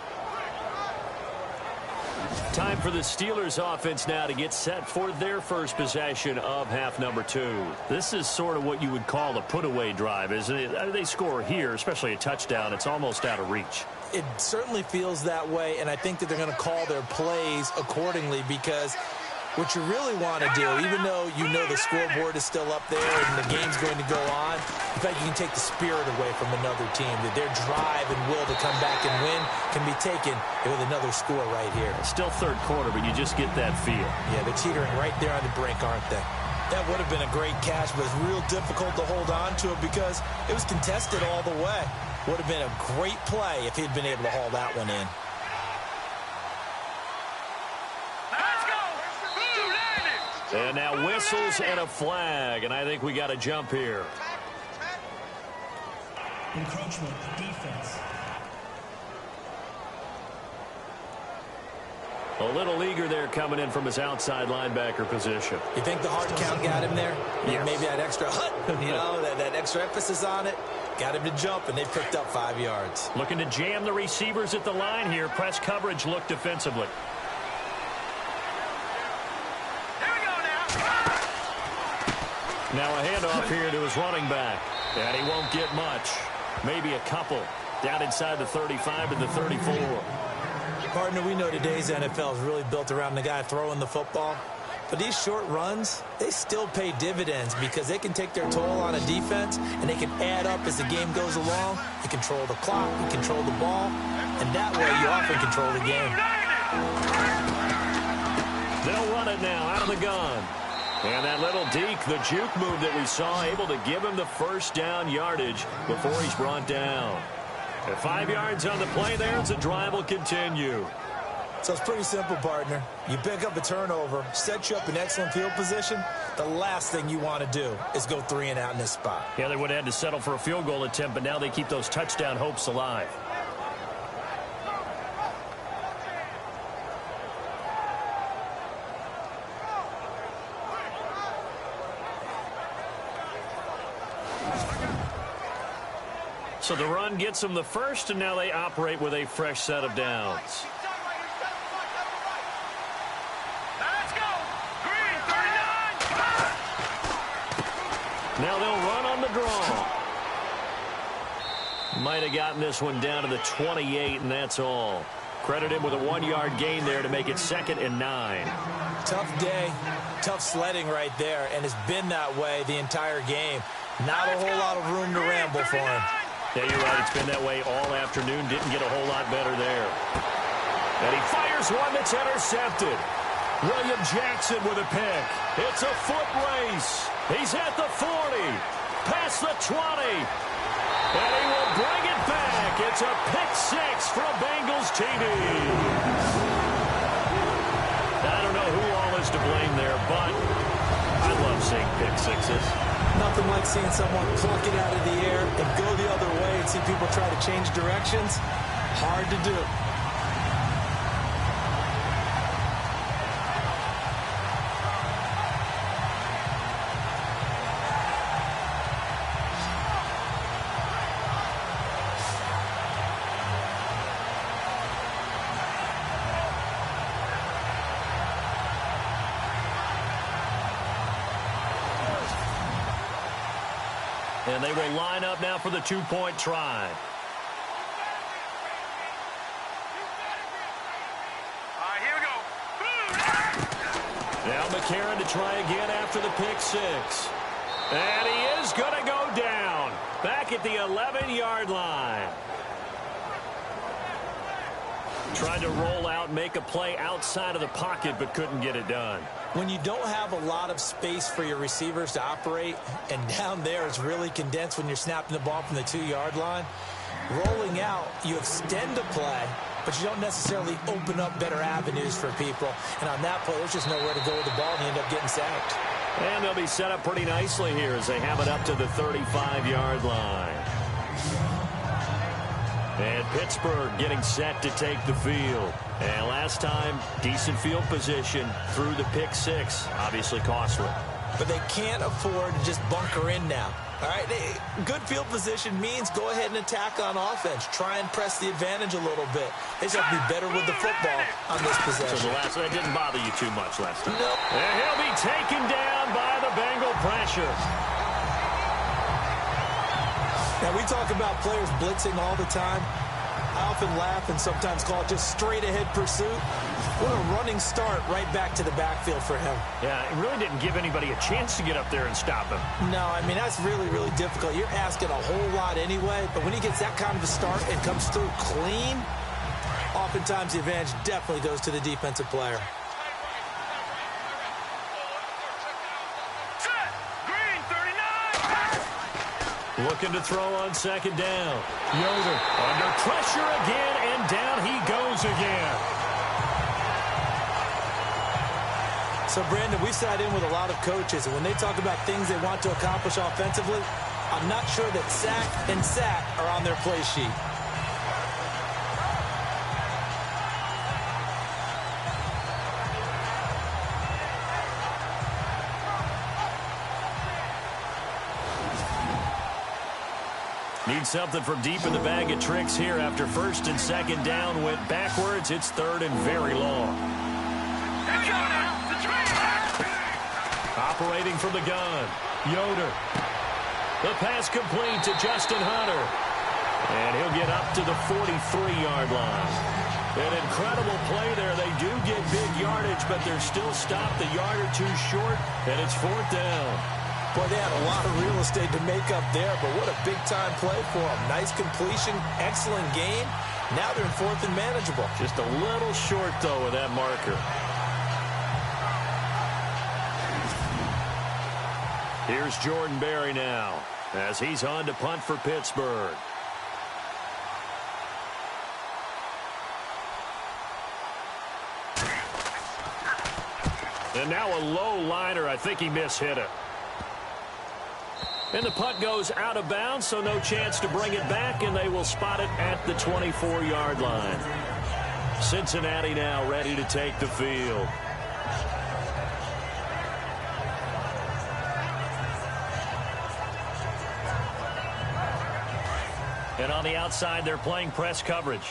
Time for the Steelers offense now to get set for their first possession of half number 2. This is sort of what you would call a put-away drive, isn't it? They score here, especially a touchdown. It's almost out of reach. It certainly feels that way, and I think that they're going to call their plays accordingly, because what you really want to do, even though you know the scoreboard is still up there and the game's going to go on, in fact, you can take the spirit away from another team, that their drive and will to come back and win can be taken with another score right here. Still third quarter, but you just get that feel. Yeah, they're teetering right there on the brink, aren't they? That would have been a great catch, but it's real difficult to hold on to it because it was contested all the way. Would have been a great play if he'd been able to haul that one in. And now whistles and a flag, and I think we got a jump here. Encroachment, defense. A little eager there coming in from his outside linebacker position. You think the hard count got him there? Yes. Maybe that extra that extra emphasis on it got him to jump, and they picked up 5 yards. Looking to jam the receivers at the line here. Press coverage look defensively. Now a handoff here to his running back. And he won't get much. Maybe a couple. Down inside the 35 and the 34. Partner, we know today's NFL is really built around the guy throwing the football. But these short runs, they still pay dividends because they can take their toll on a defense, and they can add up as the game goes along. You control the clock, you control the ball, and that way you often control the game. They'll run it now out of the gun. And that little deke, the juke move that we saw, able to give him the first down yardage before he's brought down. At 5 yards on the play there, the drive will continue. So it's pretty simple, partner. You pick up a turnover, set you up in excellent field position. The last thing you want to do is go 3 and out in this spot. Yeah, they would have had to settle for a field goal attempt, but now they keep those touchdown hopes alive. So the run gets them the first, and now they operate with a fresh set of downs. Let's go! Green, 39! Now they'll run on the draw. Might have gotten this one down to the 28, and that's all. Credit him with a 1-yard gain there to make it 2nd and 9. Tough day, tough sledding right there, and it's been that way the entire game. Not a whole lot of room to ramble for him. Yeah, you're right. It's been that way all afternoon. Didn't get a whole lot better there. And he fires one that's intercepted. William Jackson with a pick. It's a foot race. He's at the 40. Past the 20. And he will bring it back. It's a pick 6 for a Bengals TD. I don't know who all is to blame there, but I love seeing pick 6s. Nothing like seeing someone pluck it out of the air and go the other way and see people try to change directions. Hard to do. And they will line up now for the 2-point try. All right, here we go. Now McCarron to try again after the pick 6. And he is going to go down. Back at the 11-yard line. Tried to roll out, make a play outside of the pocket, but couldn't get it done. When you don't have a lot of space for your receivers to operate, and down there it's really condensed when you're snapping the ball from the 2-yard line, rolling out, you extend a play, but you don't necessarily open up better avenues for people. And on that play, there's just nowhere to go with the ball, and you end up getting sacked. And they'll be set up pretty nicely here as they have it up to the 35-yard line. And Pittsburgh getting set to take the field. And last time, decent field position through the pick six. Obviously costly. But they can't afford to just bunker in now. All right, good field position means go ahead and attack on offense. Try and press the advantage a little bit. They just have to be better with the football on this possession. So the last one didn't bother you too much last time. No. And he'll be taken down by the Bengal pressure. Now, we talk about players blitzing all the time. I often laugh and sometimes call it just straight-ahead pursuit. What a running start right back to the backfield for him. Yeah, it really didn't give anybody a chance to get up there and stop him. No, I mean, that's really, really difficult. You're asking a whole lot anyway, but when he gets that kind of a start and comes through clean, oftentimes the advantage definitely goes to the defensive player. Looking to throw on second down. Yoder under pressure again, and down he goes again. So, Brandon, we sat in with a lot of coaches, and when they talk about things they want to accomplish offensively, I'm not sure that sack and sack are on their play sheet. Need something from deep in the bag of tricks here after first and second down went backwards. It's third and very long. Operating from the gun, Yoder. The pass complete to Justin Hunter. And he'll get up to the 43-yard line. An incredible play there. They do get big yardage, but they're still stopped a yard or two short, and it's fourth down. Boy, they had a lot of real estate to make up there, but what a big-time play for them. Nice completion, excellent game. Now they're in fourth and manageable. Just a little short, though, with that marker. Here's Jordan Berry now as he's on to punt for Pittsburgh. And now a low liner. I think he mishit it. And the punt goes out of bounds, so no chance to bring it back, and they will spot it at the 24-yard line. Cincinnati now ready to take the field. And on the outside, they're playing press coverage.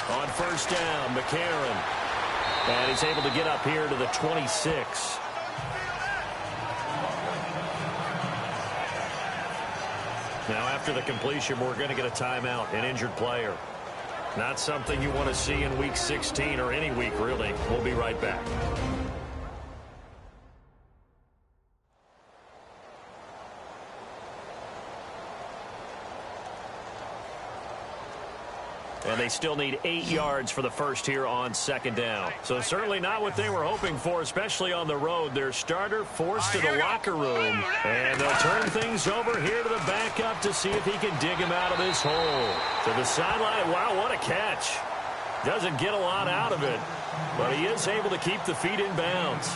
On first down, McCarron. And he's able to get up here to the 26. Now, after the completion, we're going to get a timeout, an injured player. Not something you want to see in Week 16 or any week, really. We'll be right back. And they still need 8 yards for the first here on second down. So certainly not what they were hoping for, especially on the road. Their starter forced to the locker room. And they'll turn things over here to the backup to see if he can dig him out of this hole. To the sideline. Wow, what a catch. Doesn't get a lot out of it, but he is able to keep the feet in bounds.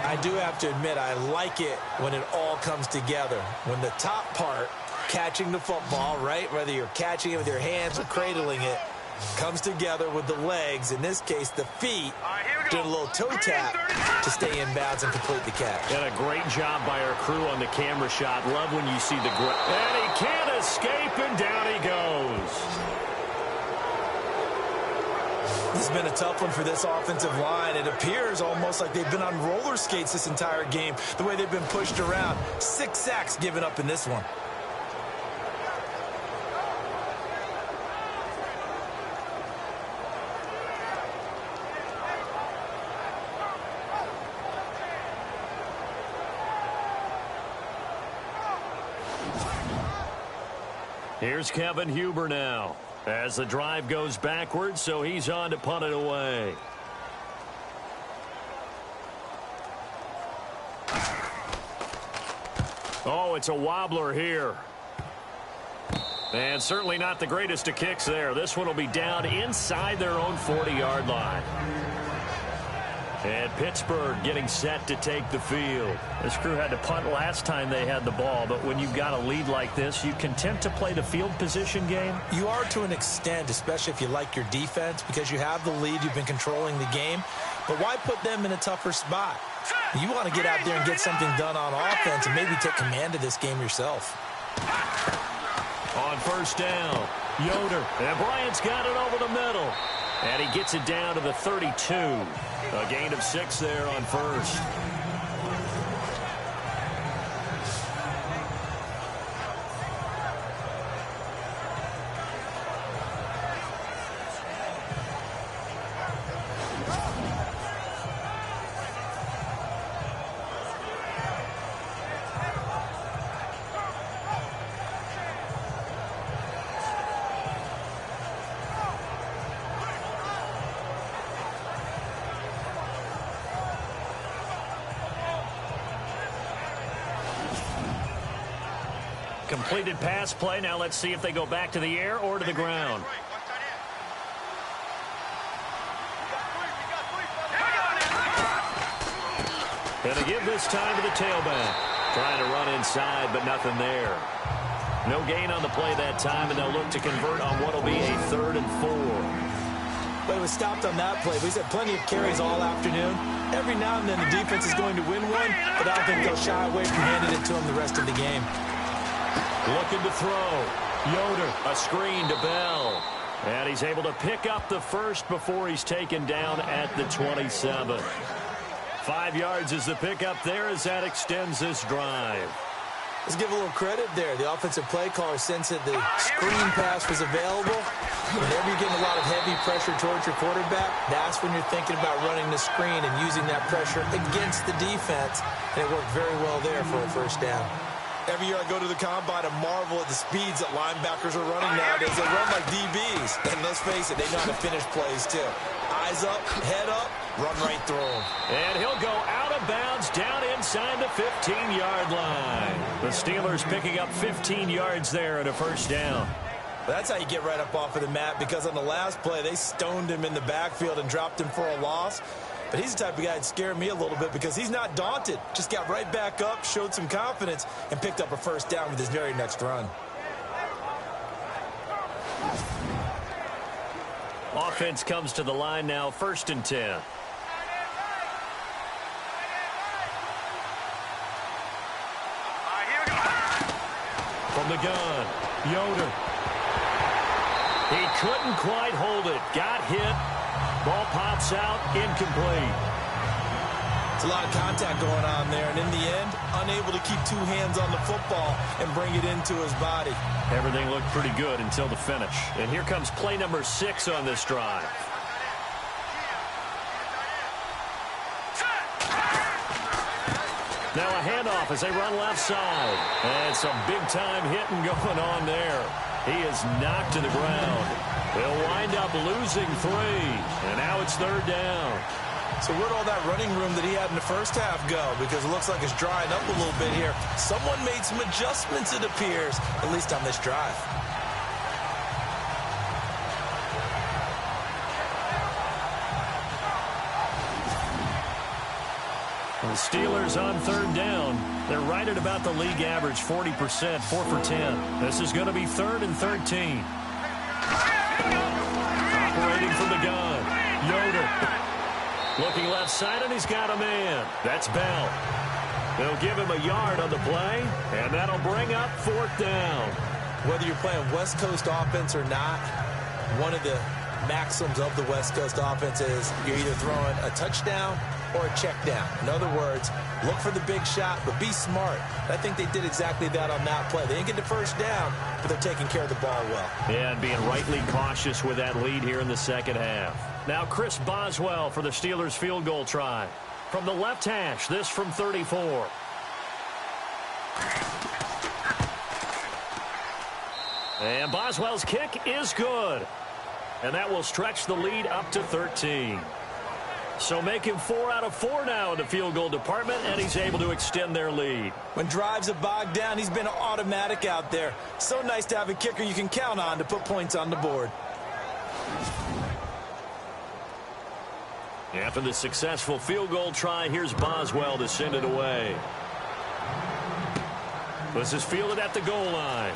I do have to admit, I like it when it all comes together. When the top part, catching the football, right, whether you're catching it with your hands or cradling it, comes together with the legs, in this case the feet, doing a little toe tap to stay in bounds and complete the catch. And a great job by our crew on the camera shot. Love when you see the and he can't escape, and down he goes. This has been a tough one for this offensive line. It appears almost like they've been on roller skates this entire game, the way they've been pushed around. 6 sacks given up in this one. Here's Kevin Huber now as the drive goes backwards, so he's on to punt it away. Oh, it's a wobbler here. And certainly not the greatest of kicks there. This one will be down inside their own 40-yard line. And Pittsburgh getting set to take the field. This crew had to punt last time they had the ball, but when you've got a lead like this, you content to play the field position game? You are to an extent, especially if you like your defense, because you have the lead, you've been controlling the game. But why put them in a tougher spot? You want to get out there and get something done on offense and maybe take command of this game yourself. On first down, Yoder. And Bryant's got it over the middle. And he gets it down to the 32. A gain of 6 there on first. Completed pass play. Now let's see if they go back to the air or to the ground. And they give this time to the tailback. Trying to run inside, but nothing there. No gain on the play that time, and they'll look to convert on what will be a 3rd and 4. But it was stopped on that play. But he's had plenty of carries all afternoon. Every now and then the defense is going to win one, but I don't think they'll shy away from handing it to him the rest of the game. Looking to throw. Yoder, a screen to Bell. And he's able to pick up the first before he's taken down at the 27. 5 yards is the pickup there as that extends this drive. Let's give a little credit there. The offensive play caller sensed that the screen pass was available. Whenever you're getting a lot of heavy pressure towards your quarterback, that's when you're thinking about running the screen and using that pressure against the defense. And it worked very well there for a first down. Every year I go to the combine and marvel at the speeds that linebackers are running nowadays. They run like DBs. And let's face it, they know how to finish plays too. Eyes up, head up, run right through them. And he'll go out of bounds down inside the 15-yard line. The Steelers picking up 15 yards there at a first down. That's how you get right up off of the mat, because on the last play, they stoned him in the backfield and dropped him for a loss. But he's the type of guy that scared me a little bit because he's not daunted. Just got right back up, showed some confidence, and picked up a first down with his very next run. Offense comes to the line now, 1st and 10. From the gun, Yoder. He couldn't quite hold it. Got hit. Ball pops out, incomplete. It's a lot of contact going on there, and in the end, unable to keep 2 hands on the football and bring it into his body. Everything looked pretty good until the finish. And here comes play number 6 on this drive. Now a handoff as they run left side. And some big-time hitting going on there. He is knocked to the ground. They'll wind up losing 3. And now it's 3rd down. So where'd all that running room that he had in the first half go? Because it looks like it's drying up a little bit here. Someone made some adjustments, it appears, at least on this drive. The Steelers on 3rd down. They're right at about the league average, 40%, 4 for 10. This is going to be 3rd and 13. Operating from the gun, Yoder. Looking left side, and he's got a man. That's Bell. They'll give him a yard on the play, and that'll bring up 4th down. Whether you're playing West Coast offense or not, one of the maxims of the West Coast offense is you're either throwing a touchdown or a check down. In other words, look for the big shot, but be smart. I think they did exactly that on that play. They didn't get the first down, but they're taking care of the ball well. Yeah, and being rightly cautious with that lead here in the second half. Now Chris Boswell for the Steelers field goal try. From the left hash, this from 34. And Boswell's kick is good. And that will stretch the lead up to 13. So make him 4 out of 4 now in the field goal department, and he's able to extend their lead. When drives are bogged down, he's been automatic out there. So nice to have a kicker you can count on to put points on the board. After the successful field goal try, here's Boswell to send it away. This is fielded at the goal line.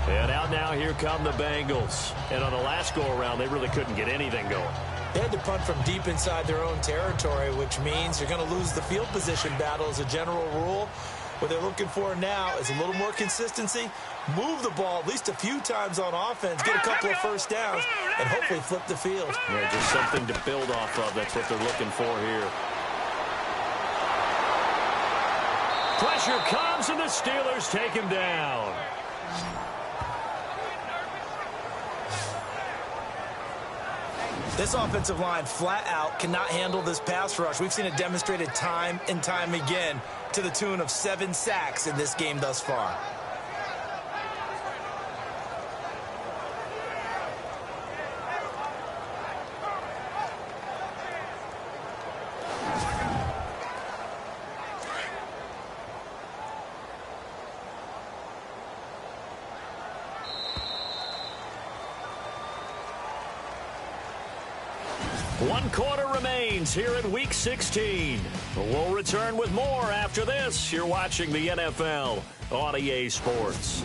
And out now, here come the Bengals. And on the last go-around, they really couldn't get anything going. They had to punt from deep inside their own territory, which means you're going to lose the field position battle as a general rule. What they're looking for now is a little more consistency, move the ball at least a few times on offense, get a couple of first downs, and hopefully flip the field. Yeah, just something to build off of. That's what they're looking for here. Pressure comes, and the Steelers take him down. This offensive line flat out cannot handle this pass rush. We've seen it demonstrated time and time again to the tune of 7 sacks in this game thus far. One quarter remains here in Week 16. We'll return with more after this. You're watching the NFL on EA Sports.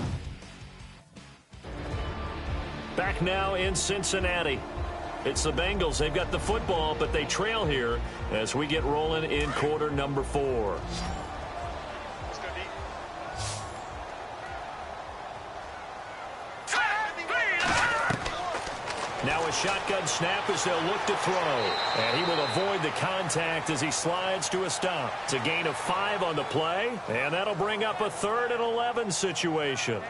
Back now in Cincinnati. It's the Bengals. They've got the football, but they trail here as we get rolling in quarter number 4. Now a shotgun snap as they'll look to throw. And he will avoid the contact as he slides to a stop. It's a gain of 5 on the play, and that'll bring up a 3rd and 11 situation.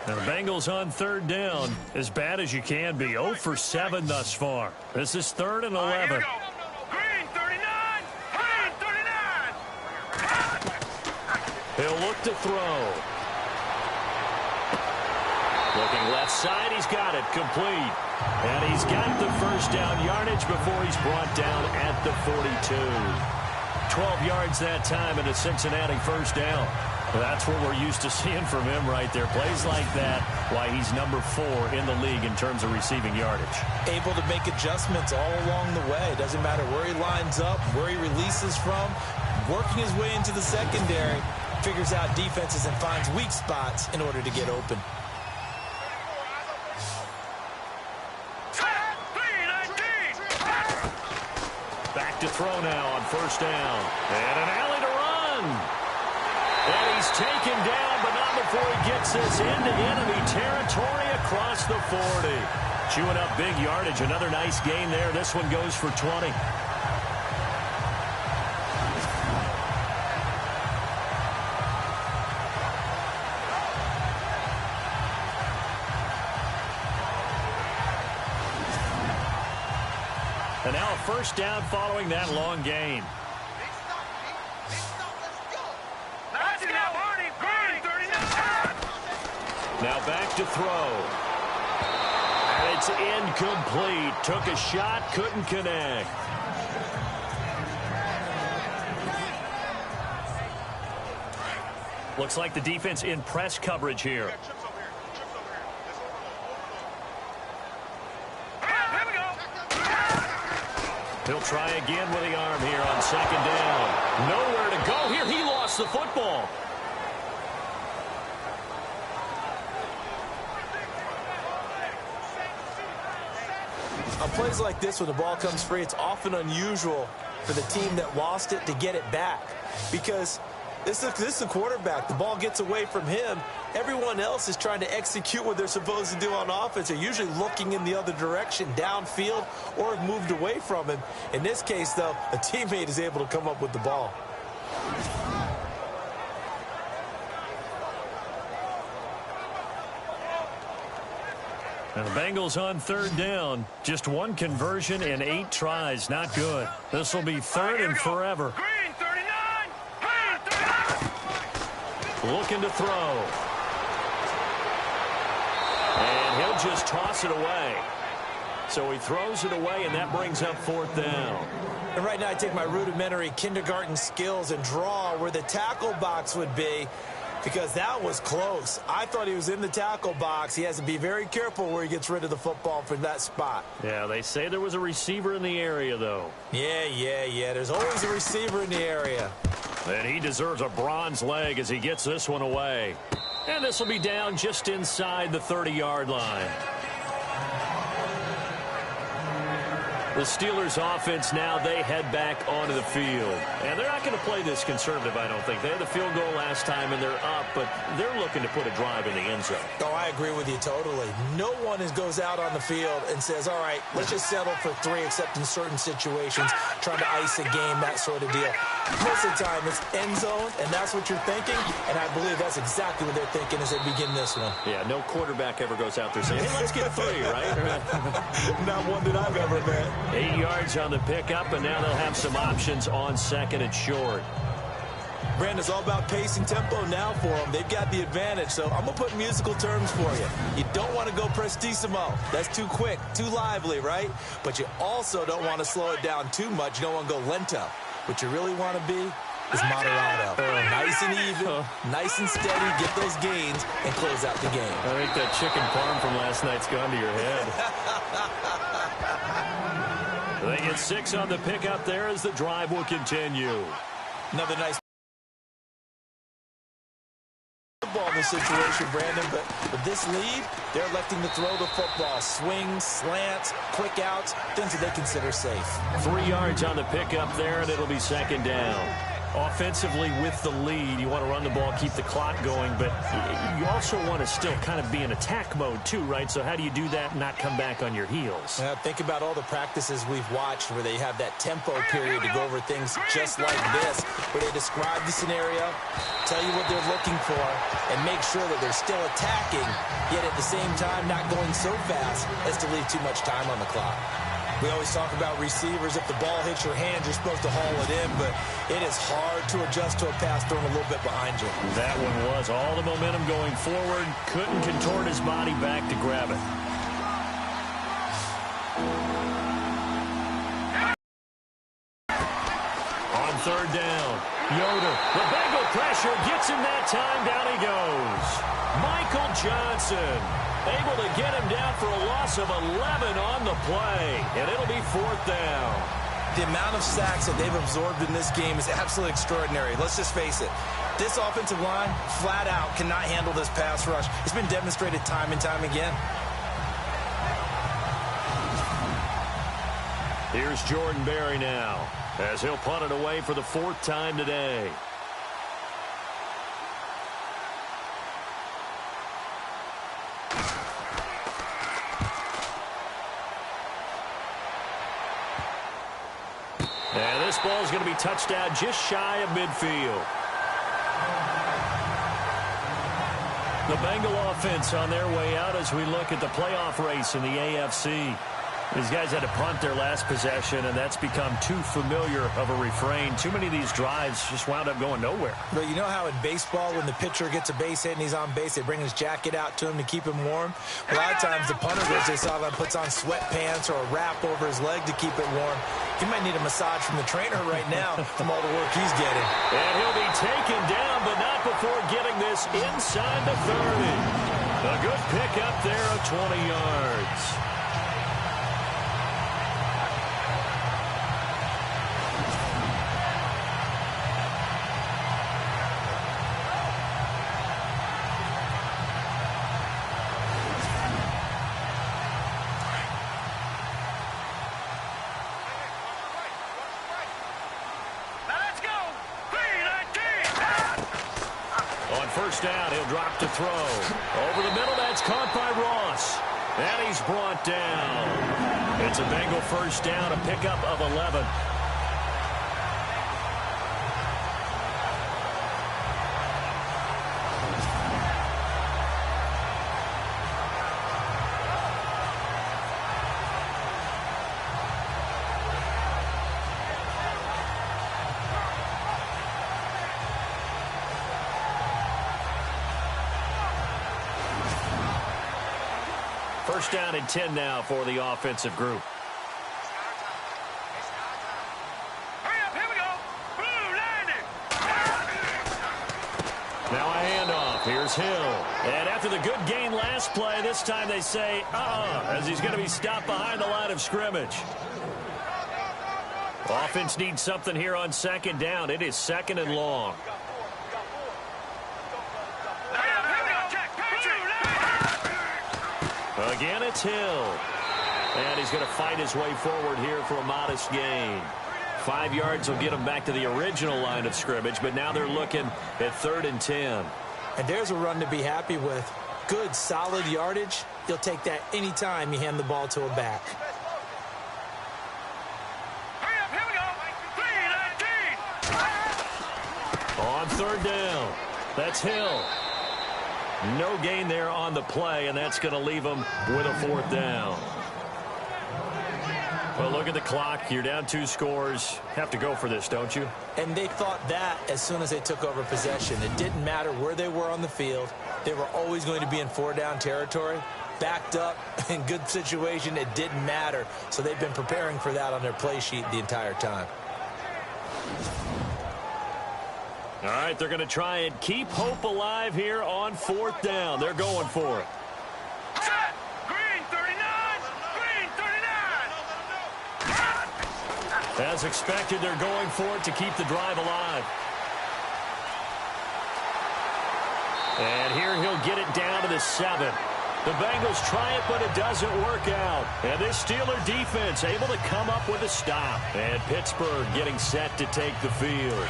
Now the Bengals on 3rd down, as bad as you can be. 0 for 7 thus far. This is 3rd and 11. Green 39! Green 39! He'll look to throw. Looking left side, he's got it, complete. And he's got the first down yardage before he's brought down at the 42. 12 yards that time and a Cincinnati first down. That's what we're used to seeing from him right there. Plays like that, why he's number 4 in the league in terms of receiving yardage. Able to make adjustments all along the way. Doesn't matter where he lines up, where he releases from. Working his way into the secondary, figures out defenses and finds weak spots in order to get open. Back to throw now on first down. And an alley to run. And he's taken down, but not before he gets this into enemy territory across the 40. Chewing up big yardage. Another nice gain there. This one goes for 20. And now a first down following that long gain. Now back to throw. And it's incomplete. Took a shot, couldn't connect. Looks like the defense in press coverage here. He'll try again with the arm here on second down. Nowhere to go here. He lost the football. On plays like this, when the ball comes free, it's often unusual for the team that lost it to get it back. Because this is the quarterback. The ball gets away from him. Everyone else is trying to execute what they're supposed to do on offense. They're usually looking in the other direction, downfield, or have moved away from him. In this case, though, a teammate is able to come up with the ball. And the Bengals on third down. Just one conversion in 8 tries. Not good. This will be third and forever. Green 39. Green 39. Looking to throw. And he'll just toss it away. So he throws it away, and that brings up fourth down. And right now I take my rudimentary kindergarten skills and draw where the tackle box would be, because that was close. I thought he was in the tackle box. He has to be very careful where he gets rid of the football from that spot. Yeah, they say there was a receiver in the area, though. Yeah. There's always a receiver in the area. And he deserves a bronze leg as he gets this one away. And this will be down just inside the 30-yard line. The Steelers offense now, they head back onto the field. And they're not going to play this conservative, I don't think. They had the field goal last time, and they're up, but they're looking to put a drive in the end zone. Oh, I agree with you totally. No one goes out on the field and says, all right, let's just settle for 3, except in certain situations, trying to ice a game, that sort of deal. Most of the time, it's end zone, and that's what you're thinking, and I believe that's exactly what they're thinking as they begin this one. Yeah, no quarterback ever goes out there saying, hey, let's get 3, right? Not one that I've ever met. 8 yards on the pickup, and now they'll have some options on second and short. Brandon, it's all about pace and tempo now for them. They've got the advantage, so I'm going to put musical terms for you. You don't want to go prestissimo. That's too quick, too lively, right? But you also don't want to slow it down too much. You don't want to go lento. What you really want to be is moderato. Nice and even, nice and steady, get those gains, and close out the game. I think that chicken parm from last night's gone to your head. They get 6 on the pickup there as the drive will continue. Another nice football in this situation, Brandon, but with this lead, they're electing to throw the football. Swings, slants, quick outs, things that they consider safe. 3 yards on the pickup there, and it'll be second down. Offensively with the lead, you want to run the ball, keep the clock going, but you also want to still kind of be in attack mode too, right? So how do you do that and not come back on your heels? Think about all the practices we've watched where they have that tempo period to go over things just like this, where they describe the scenario, tell you what they're looking for, and make sure that they're still attacking, yet at the same time not going so fast as to leave too much time on the clock. We always talk about receivers. If the ball hits your hand, you're supposed to haul it in, but it is hard to adjust to a pass thrown a little bit behind you. That one was all the momentum going forward. Couldn't contort his body back to grab it. On third down, Yoder. The Bengal pressure gets him that time. Down he goes. Michael Johnson able to get him down for a loss of 11 on the play, and it'll be fourth down. The amount of sacks that they've absorbed in this game is absolutely extraordinary. Let's just face it. This offensive line, flat out, cannot handle this pass rush. It's been demonstrated time and time again. Here's Jordan Berry now, as he'll punt it away for the 4th time today. And this ball is going to be touched down just shy of midfield. The Bengal offense on their way out as we look at the playoff race in the AFC. These guys had to punt their last possession, and that's become too familiar of a refrain. Too many of these drives just wound up going nowhere. But you know how in baseball, when the pitcher gets a base hit and he's on base, they bring his jacket out to him to keep him warm? A lot of times the punter, as they saw them, puts on sweatpants or a wrap over his leg to keep it warm. He might need a massage from the trainer right now from all the work he's getting. And he'll be taken down, but not before getting this inside the 30. A good pick up there of 20 yards. First down, he'll drop to throw. Over the middle, that's caught by Ross. And he's brought down. It's a Bengal first down, a pickup of 11. First down and 10 now for the offensive group. Hurry up, here we go. Blue, landing. Now a handoff. Here's Hill. And after the good gain last play, this time they say, as he's going to be stopped behind the line of scrimmage. Offense needs something here on second down. It is second and long. Again, it's Hill. And he's going to fight his way forward here for a modest gain. 5 yards will get him back to the original line of scrimmage, but now they're looking at 3rd and 10. And there's a run to be happy with. Good, solid yardage. You'll take that any time you hand the ball to a back. Hurry up, here we go. 3-19. On 3rd down, that's Hill. No gain there on the play, and that's going to leave him with a 4th down. Well, look at the clock. You're down 2 scores. Have to go for this, don't you? And they thought that as soon as they took over possession. It didn't matter where they were on the field. They were always going to be in 4-down territory. Backed up, in good situation, it didn't matter. So they've been preparing for that on their play sheet the entire time. All right, they're going to try and keep hope alive here on 4th down. They're going for it. Set. Green, 39. Green, 39. As expected, they're going for it to keep the drive alive. And here he'll get it down to the 7. The Bengals try it, but it doesn't work out. And this Steeler defense able to come up with a stop. And Pittsburgh getting set to take the field.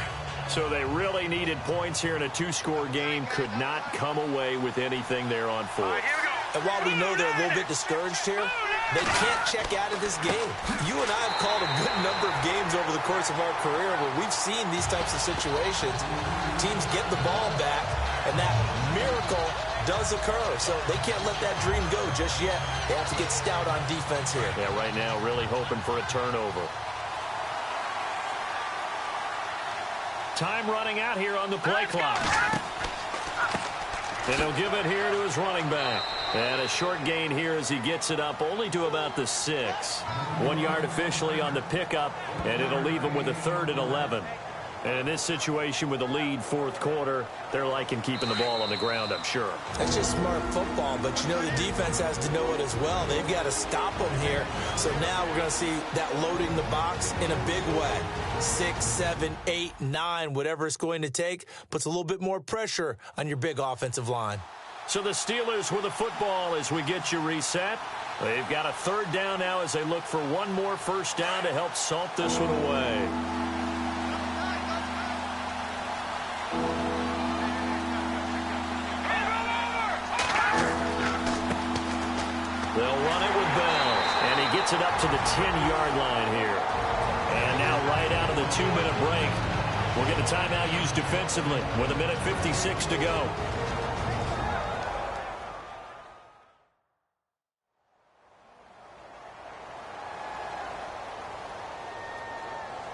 So they really needed points here in a 2-score game. Could not come away with anything there on 4th. All right, here we go. And while we know they're a little bit discouraged here, they can't check out of this game. You and I have called a good number of games over the course of our career where we've seen these types of situations. Teams get the ball back, and that miracle does occur. So they can't let that dream go just yet. They have to get stout on defense here. Yeah, right now really hoping for a turnover. Time running out here on the play clock. And he'll give it here to his running back. And a short gain here as he gets it up only to about the 6. 1 yard officially on the pickup, and it'll leave him with a 3rd and 11. And in this situation with a lead 4th quarter, they're liking keeping the ball on the ground, I'm sure. That's just smart football, but you know the defense has to know it as well. They've got to stop them here. So now we're going to see that loading the box in a big way. 6, 7, 8, 9, whatever it's going to take, puts a little bit more pressure on your big offensive line. So the Steelers with the football as we get you reset. They've got a 3rd down now as they look for one more first down to help salt this one away. They'll run it with Bell, and he gets it up to the 10-yard line here. And now right out of the 2-minute break, we'll get a timeout used defensively with 1:56 to go.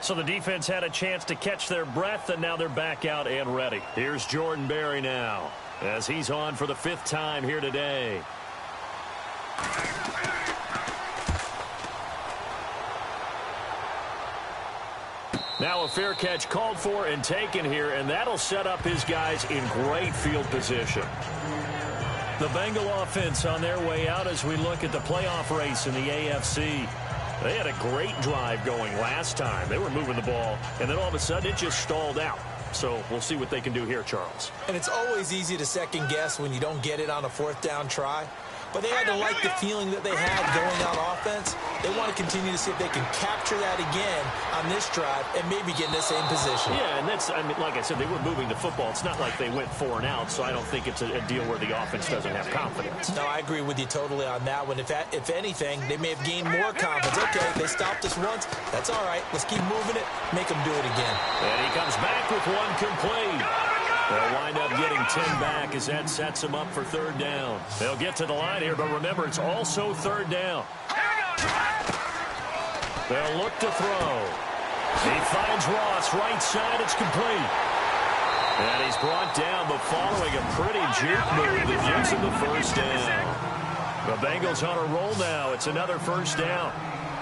So the defense had a chance to catch their breath, and now they're back out and ready. Here's Jordan Berry now as he's on for the 5th time here today. Now a fair catch called for and taken here, and that'll set up his guys in great field position. The Bengal offense on their way out as we look at the playoff race in the AFC. They had a great drive going last time. They were moving the ball, and then all of a sudden it just stalled out. So we'll see what they can do here, Charles. And it's always easy to second guess when you don't get it on a 4th down try. But they had to like the feeling that they had going on offense. They want to continue to see if they can capture that again on this drive and maybe get in the same position. Yeah, and that's, I mean, like I said, they were moving the football. It's not like they went 4 and out, so I don't think it's a deal where the offense doesn't have confidence. No, I agree with you totally on that one. If anything, they may have gained more confidence. Okay, they stopped us once. That's all right. Let's keep moving it, make them do it again. And he comes back with one complete. They'll wind up getting 10 back as that sets them up for 3rd down. They'll get to the line here, but remember, it's also 3rd down. They'll look to throw. He finds Ross, right side, it's complete. And he's brought down, but following a pretty juke move that gives him the 1st down. The Bengals on a roll now. It's another first down.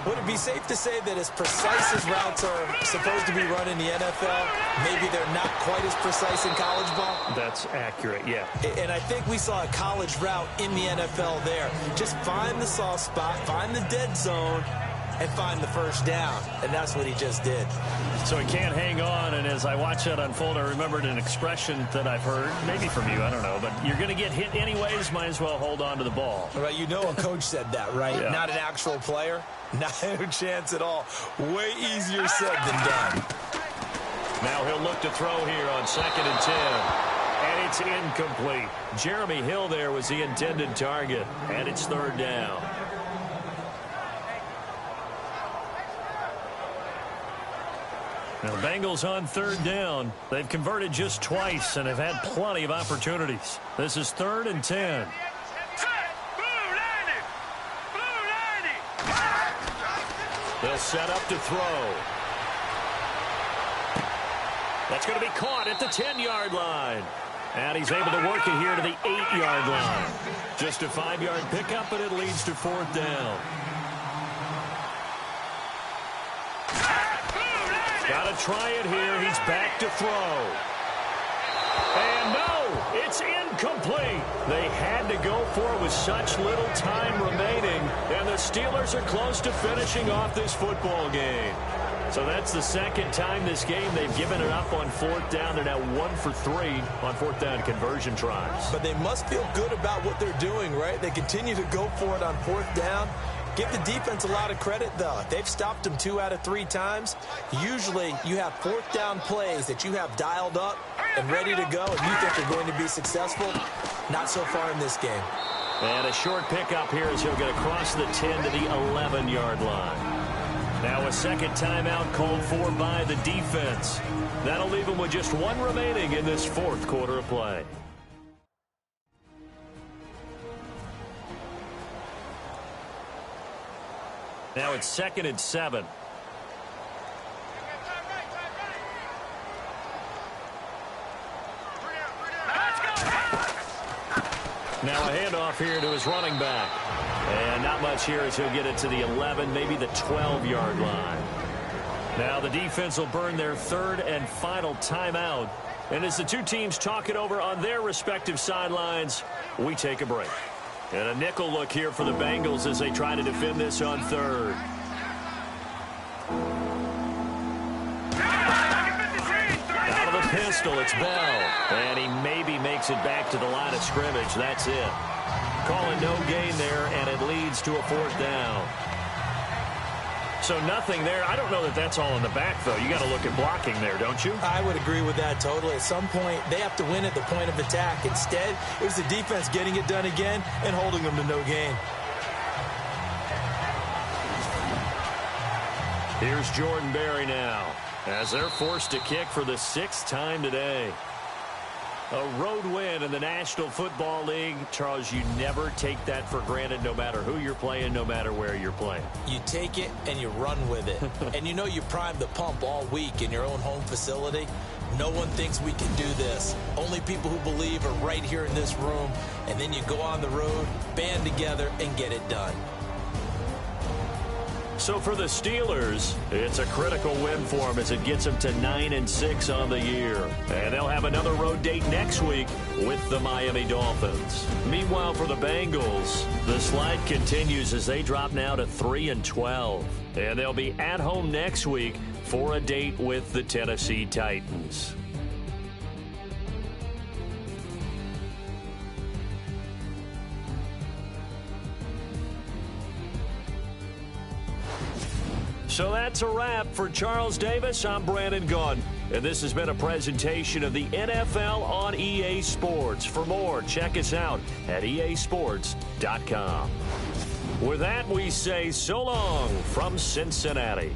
Would it be safe to say that as precise as routes are supposed to be run in the NFL, maybe they're not quite as precise in college ball? That's accurate, yeah. And I think we saw a college route in the NFL there. Just find the soft spot, find the dead zone, and find the first down. And that's what he just did. So he can't hang on, and as I watch that unfold, I remembered an expression that I've heard, maybe from you, I don't know, but you're going to get hit anyways, might as well hold on to the ball. Right, you know a coach said that, right? Yeah. Not an actual player. Not a chance at all. Way easier said than done. Now he'll look to throw here on 2nd and 10. And it's incomplete. Jeremy Hill there was the intended target. And it's 3rd down. Now, the Bengals on 3rd down. They've converted just twice and have had plenty of opportunities. This is 3rd and 10. They'll set up to throw. That's going to be caught at the 10-yard line. And he's able to work it here to the 8-yard line. Just a 5-yard pickup, and it leads to 4th down. Got to try it here. He's back to throw. And no, it's incomplete. They had to go for it with such little time remaining, and the Steelers are close to finishing off this football game. So that's the 2nd time this game they've given it up on 4th down. They're now 1 for 3 on 4th down conversion tries. But they must feel good about what they're doing, right? They continue to go for it on 4th down. Give the defense a lot of credit, though. They've stopped them 2 out of 3 times. Usually, you have 4th down plays that you have dialed up and ready to go, and you think they're going to be successful. Not so far in this game. And a short pickup here as he'll get across the 10 to the 11-yard line. Now a 2nd timeout called for by the defense. That'll leave them with just 1 remaining in this 4th quarter of play. Now it's 2nd and 7. Now a handoff here to his running back. And not much here as he'll get it to the 11, maybe the 12-yard line. Now the defense will burn their 3rd and final timeout. And as the two teams talk it over on their respective sidelines, we take a break. And a nickel look here for the Bengals as they try to defend this on 3rd. Out of the pistol, it's Bell. And he maybe makes it back to the line of scrimmage. That's it. Calling no gain there, and it leads to a 4th down. So nothing there. I don't know that that's all in the back, though. You got to look at blocking there, don't you? I would agree with that totally. At some point, they have to win at the point of attack. Instead, it was the defense getting it done again and holding them to no gain. Here's Jordan Berry now as they're forced to kick for the 6th time today. A road win in the National Football League. Charles, you never take that for granted no matter who you're playing, no matter where you're playing. You take it and you run with it. And you know you primed the pump all week in your own home facility. No one thinks we can do this. Only people who believe are right here in this room. And then you go on the road, band together, and get it done. So for the Steelers, it's a critical win for them as it gets them to 9-6 on the year. And they'll have another road date next week with the Miami Dolphins. Meanwhile, for the Bengals, the slide continues as they drop now to 3-12. And they'll be at home next week for a date with the Tennessee Titans. So that's a wrap. For Charles Davis, I'm Brandon Gaudin. And this has been a presentation of the NFL on EA Sports. For more, check us out at easports.com. With that, we say so long from Cincinnati.